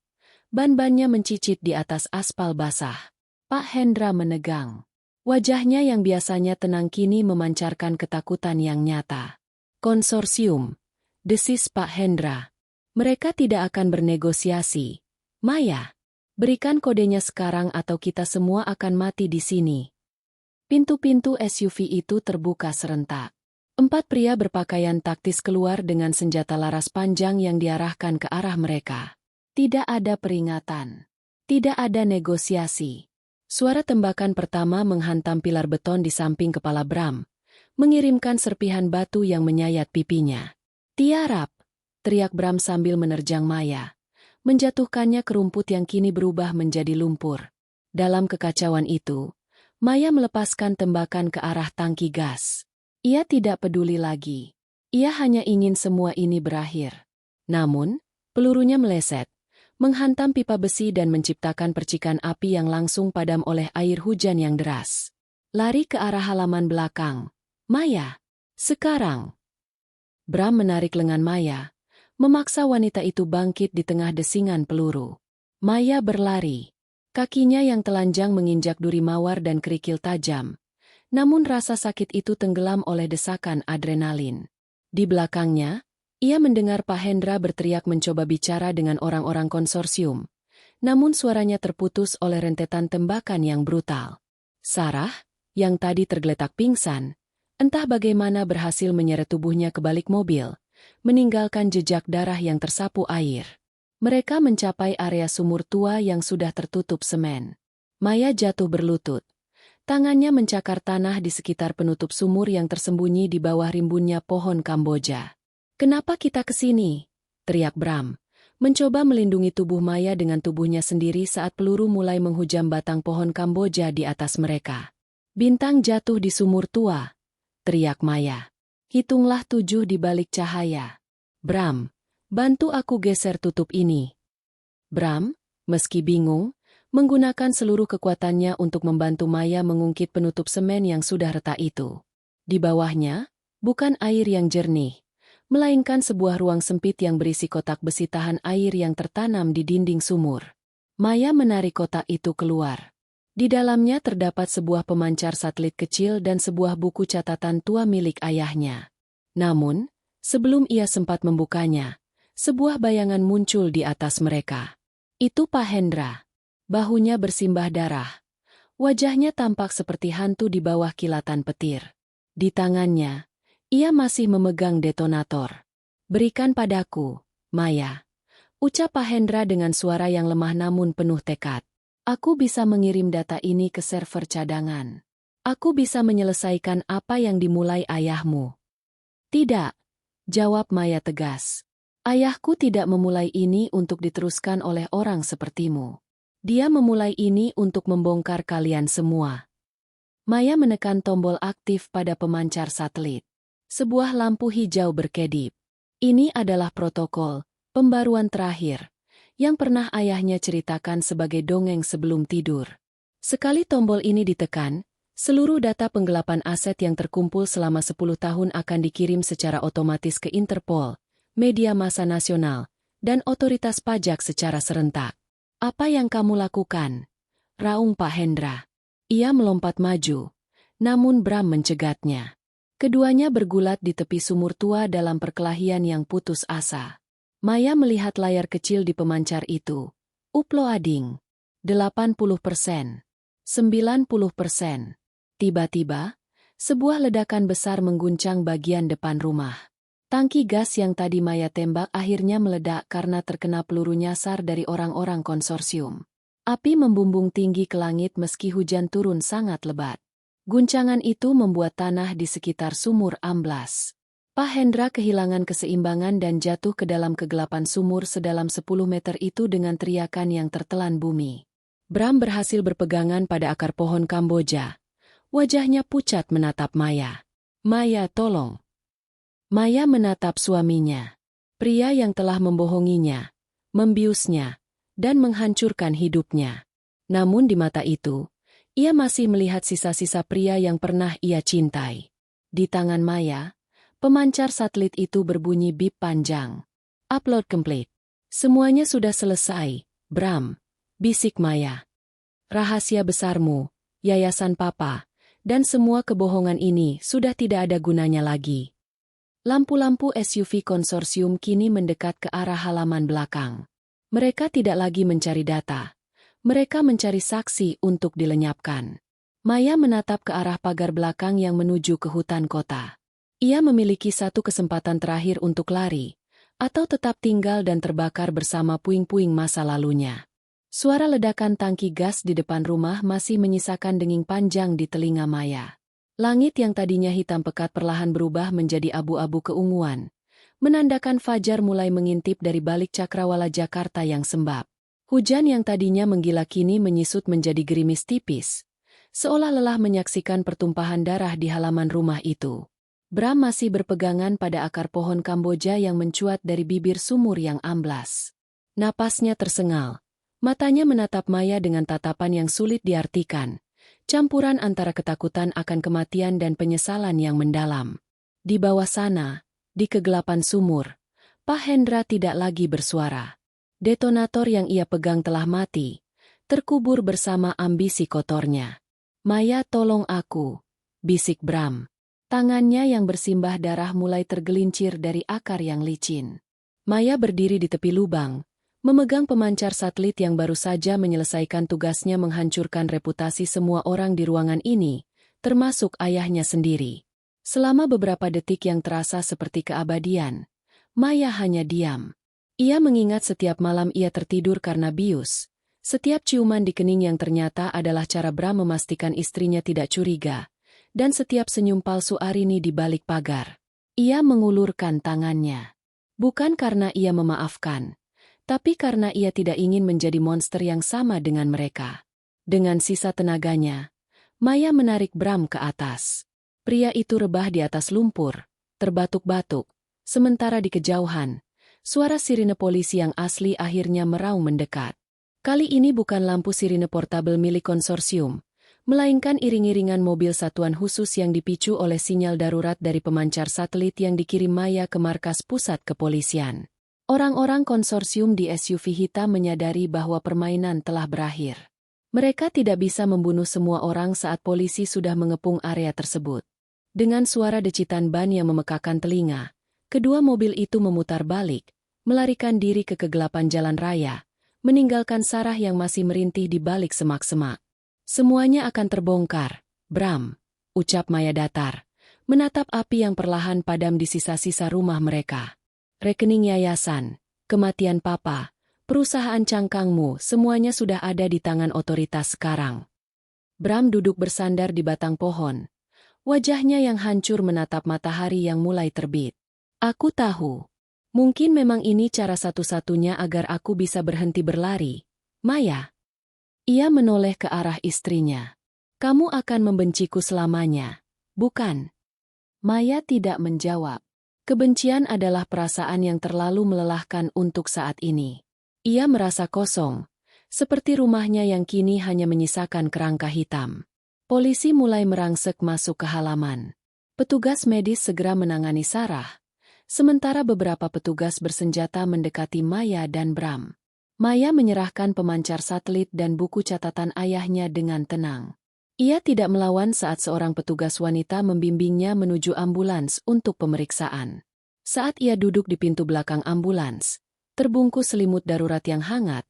Ban-bannya mencicit di atas aspal basah. Pak Hendra menegang. Wajahnya yang biasanya tenang kini memancarkan ketakutan yang nyata. "Konsorsium," desis Pak Hendra. "Mereka tidak akan bernegosiasi. Maya, berikan kodenya sekarang atau kita semua akan mati di sini." Pintu-pintu SUV itu terbuka serentak. 4 pria berpakaian taktis keluar dengan senjata laras panjang yang diarahkan ke arah mereka. Tidak ada peringatan. Tidak ada negosiasi. Suara tembakan pertama menghantam pilar beton di samping kepala Bram, mengirimkan serpihan batu yang menyayat pipinya. "Tiarap!" teriak Bram sambil menerjang Maya, menjatuhkannya ke rumput yang kini berubah menjadi lumpur. Dalam kekacauan itu, Maya melepaskan tembakan ke arah tangki gas. Ia tidak peduli lagi. Ia hanya ingin semua ini berakhir. Namun, pelurunya meleset, menghantam pipa besi dan menciptakan percikan api yang langsung padam oleh air hujan yang deras. Lari ke arah halaman belakang. "Maya, sekarang!" Bram menarik lengan Maya, memaksa wanita itu bangkit di tengah desingan peluru. Maya berlari. Kakinya yang telanjang menginjak duri mawar dan kerikil tajam. Namun rasa sakit itu tenggelam oleh desakan adrenalin. Di belakangnya, ia mendengar Pak Hendra berteriak mencoba bicara dengan orang-orang konsorsium. Namun suaranya terputus oleh rentetan tembakan yang brutal. Sarah, yang tadi tergeletak pingsan, entah bagaimana berhasil menyeret tubuhnya ke balik mobil, meninggalkan jejak darah yang tersapu air. Mereka mencapai area sumur tua yang sudah tertutup semen. Maya jatuh berlutut. Tangannya mencakar tanah di sekitar penutup sumur yang tersembunyi di bawah rimbunnya pohon Kamboja. "Kenapa kita ke sini?" teriak Bram, mencoba melindungi tubuh Maya dengan tubuhnya sendiri saat peluru mulai menghujam batang pohon Kamboja di atas mereka. "Bintang jatuh di sumur tua," teriak Maya. "Hitunglah 7 di balik cahaya. Bram, bantu aku geser tutup ini." Bram, meski bingung, menggunakan seluruh kekuatannya untuk membantu Maya mengungkit penutup semen yang sudah retak itu. Di bawahnya, bukan air yang jernih, melainkan sebuah ruang sempit yang berisi kotak besi tahan air yang tertanam di dinding sumur. Maya menarik kotak itu keluar. Di dalamnya terdapat sebuah pemancar satelit kecil dan sebuah buku catatan tua milik ayahnya. Namun, sebelum ia sempat membukanya, sebuah bayangan muncul di atas mereka. Itu Pak Hendra. Bahunya bersimbah darah. Wajahnya tampak seperti hantu di bawah kilatan petir. Di tangannya, ia masih memegang detonator. "Berikan padaku, Maya," ucap Pak Hendra dengan suara yang lemah namun penuh tekad. "Aku bisa mengirim data ini ke server cadangan. Aku bisa menyelesaikan apa yang dimulai ayahmu." "Tidak," jawab Maya tegas. "Ayahku tidak memulai ini untuk diteruskan oleh orang sepertimu. Dia memulai ini untuk membongkar kalian semua. Maya menekan tombol aktif pada pemancar satelit. Sebuah lampu hijau berkedip. Ini adalah protokol, pembaruan terakhir, yang pernah ayahnya ceritakan sebagai dongeng sebelum tidur. Sekali tombol ini ditekan, seluruh data penggelapan aset yang terkumpul selama 10 tahun akan dikirim secara otomatis ke Interpol, media massa nasional, dan otoritas pajak secara serentak. Apa yang kamu lakukan? Raung Pak Hendra. Ia melompat maju, namun Bram mencegatnya. Keduanya bergulat di tepi sumur tua dalam perkelahian yang putus asa. Maya melihat layar kecil di pemancar itu. Uploading. 80%. 90%. Tiba-tiba, sebuah ledakan besar mengguncang bagian depan rumah. Tangki gas yang tadi Maya tembak akhirnya meledak karena terkena peluru nyasar dari orang-orang konsorsium. Api membumbung tinggi ke langit meski hujan turun sangat lebat. Guncangan itu membuat tanah di sekitar sumur amblas. Pak Hendra kehilangan keseimbangan dan jatuh ke dalam kegelapan sumur sedalam 10 meter itu dengan teriakan yang tertelan bumi. Bram berhasil berpegangan pada akar pohon Kamboja. Wajahnya pucat menatap Maya. Maya, tolong. Maya menatap suaminya. Pria yang telah membohonginya, membiusnya, dan menghancurkan hidupnya. Namun di mata itu, ia masih melihat sisa-sisa pria yang pernah ia cintai. Di tangan Maya, pemancar satelit itu berbunyi bip panjang. Upload complete. Semuanya sudah selesai, Bram, bisik Maya. Rahasia besarmu, yayasan papa, dan semua kebohongan ini sudah tidak ada gunanya lagi. Lampu-lampu SUV konsorsium kini mendekat ke arah halaman belakang. Mereka tidak lagi mencari data. Mereka mencari saksi untuk dilenyapkan. Maya menatap ke arah pagar belakang yang menuju ke hutan kota. Ia memiliki satu kesempatan terakhir untuk lari, atau tetap tinggal dan terbakar bersama puing-puing masa lalunya. Suara ledakan tangki gas di depan rumah masih menyisakan denging panjang di telinga Maya. Langit yang tadinya hitam pekat perlahan berubah menjadi abu-abu keunguan, menandakan fajar mulai mengintip dari balik cakrawala Jakarta yang sembab. Hujan yang tadinya menggila kini menyisut menjadi gerimis tipis, seolah lelah menyaksikan pertumpahan darah di halaman rumah itu. Bram masih berpegangan pada akar pohon Kamboja yang mencuat dari bibir sumur yang amblas. Napasnya tersengal, matanya menatap Maya dengan tatapan yang sulit diartikan. Campuran antara ketakutan akan kematian dan penyesalan yang mendalam. Di bawah sana, di kegelapan sumur, Pak Hendra tidak lagi bersuara. Detonator yang ia pegang telah mati, terkubur bersama ambisi kotornya. Maya, tolong aku, bisik Bram. Tangannya yang bersimbah darah mulai tergelincir dari akar yang licin. Maya berdiri di tepi lubang, memegang pemancar satelit yang baru saja menyelesaikan tugasnya menghancurkan reputasi semua orang di ruangan ini, termasuk ayahnya sendiri. Selama beberapa detik yang terasa seperti keabadian, Maya hanya diam. Ia mengingat setiap malam ia tertidur karena bius, setiap ciuman di kening yang ternyata adalah cara Bram memastikan istrinya tidak curiga, dan setiap senyum palsu Arini di balik pagar. Ia mengulurkan tangannya. Bukan karena ia memaafkan, tapi karena ia tidak ingin menjadi monster yang sama dengan mereka. Dengan sisa tenaganya, Maya menarik Bram ke atas. Pria itu rebah di atas lumpur, terbatuk-batuk, sementara di kejauhan, suara sirine polisi yang asli akhirnya meraung mendekat. Kali ini bukan lampu sirine portabel milik konsorsium, melainkan iring-iringan mobil satuan khusus yang dipicu oleh sinyal darurat dari pemancar satelit yang dikirim Maya ke markas pusat kepolisian. Orang-orang konsorsium di SUV hitam menyadari bahwa permainan telah berakhir. Mereka tidak bisa membunuh semua orang saat polisi sudah mengepung area tersebut. Dengan suara decitan ban yang memekakan telinga, kedua mobil itu memutar balik, melarikan diri ke kegelapan jalan raya, meninggalkan Sarah yang masih merintih di balik semak-semak. Semuanya akan terbongkar, Bram, ucap Maya datar, menatap api yang perlahan padam di sisa-sisa rumah mereka. Rekening yayasan, kematian papa, perusahaan cangkangmu, semuanya sudah ada di tangan otoritas sekarang. Bram duduk bersandar di batang pohon. Wajahnya yang hancur menatap matahari yang mulai terbit. Aku tahu. Mungkin memang ini cara satu-satunya agar aku bisa berhenti berlari. Maya. Ia menoleh ke arah istrinya. Kamu akan membenciku selamanya, bukan? Maya tidak menjawab. Kebencian adalah perasaan yang terlalu melelahkan untuk saat ini. Ia merasa kosong, seperti rumahnya yang kini hanya menyisakan kerangka hitam. Polisi mulai merangsek masuk ke halaman. Petugas medis segera menangani Sarah, sementara beberapa petugas bersenjata mendekati Maya dan Bram. Maya menyerahkan pemancar satelit dan buku catatan ayahnya dengan tenang. Ia tidak melawan saat seorang petugas wanita membimbingnya menuju ambulans untuk pemeriksaan. Saat ia duduk di pintu belakang ambulans, terbungkus selimut darurat yang hangat,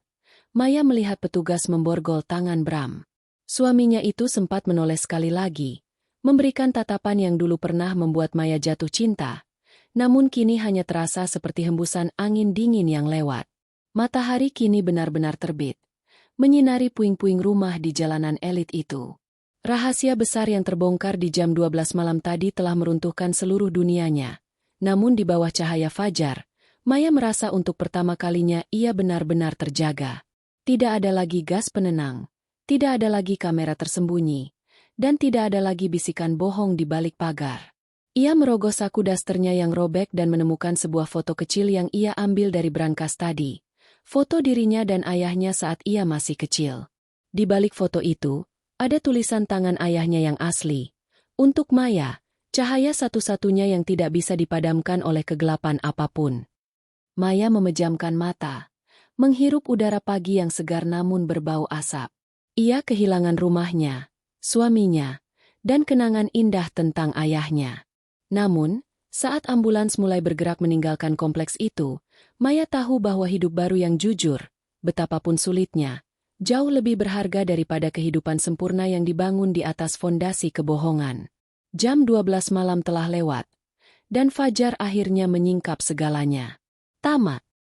Maya melihat petugas memborgol tangan Bram. Suaminya itu sempat menoleh sekali lagi, memberikan tatapan yang dulu pernah membuat Maya jatuh cinta, namun kini hanya terasa seperti hembusan angin dingin yang lewat. Matahari kini benar-benar terbit, menyinari puing-puing rumah di jalanan elit itu. Rahasia besar yang terbongkar di jam 12 malam tadi telah meruntuhkan seluruh dunianya. Namun di bawah cahaya fajar, Maya merasa untuk pertama kalinya ia benar-benar terjaga. Tidak ada lagi gas penenang, tidak ada lagi kamera tersembunyi, dan tidak ada lagi bisikan bohong di balik pagar. Ia merogoh saku dasternya yang robek dan menemukan sebuah foto kecil yang ia ambil dari brankas tadi. Foto dirinya dan ayahnya saat ia masih kecil. Di balik foto itu, ada tulisan tangan ayahnya yang asli. Untuk Maya, cahaya satu-satunya yang tidak bisa dipadamkan oleh kegelapan apapun. Maya memejamkan mata, menghirup udara pagi yang segar namun berbau asap. Ia kehilangan rumahnya, suaminya, dan kenangan indah tentang ayahnya. Namun, saat ambulans mulai bergerak meninggalkan kompleks itu, Maya tahu bahwa hidup baru yang jujur, betapapun sulitnya, jauh lebih berharga daripada kehidupan sempurna yang dibangun di atas fondasi kebohongan. Jam 12 malam telah lewat, dan fajar akhirnya menyingkap segalanya. Tamat.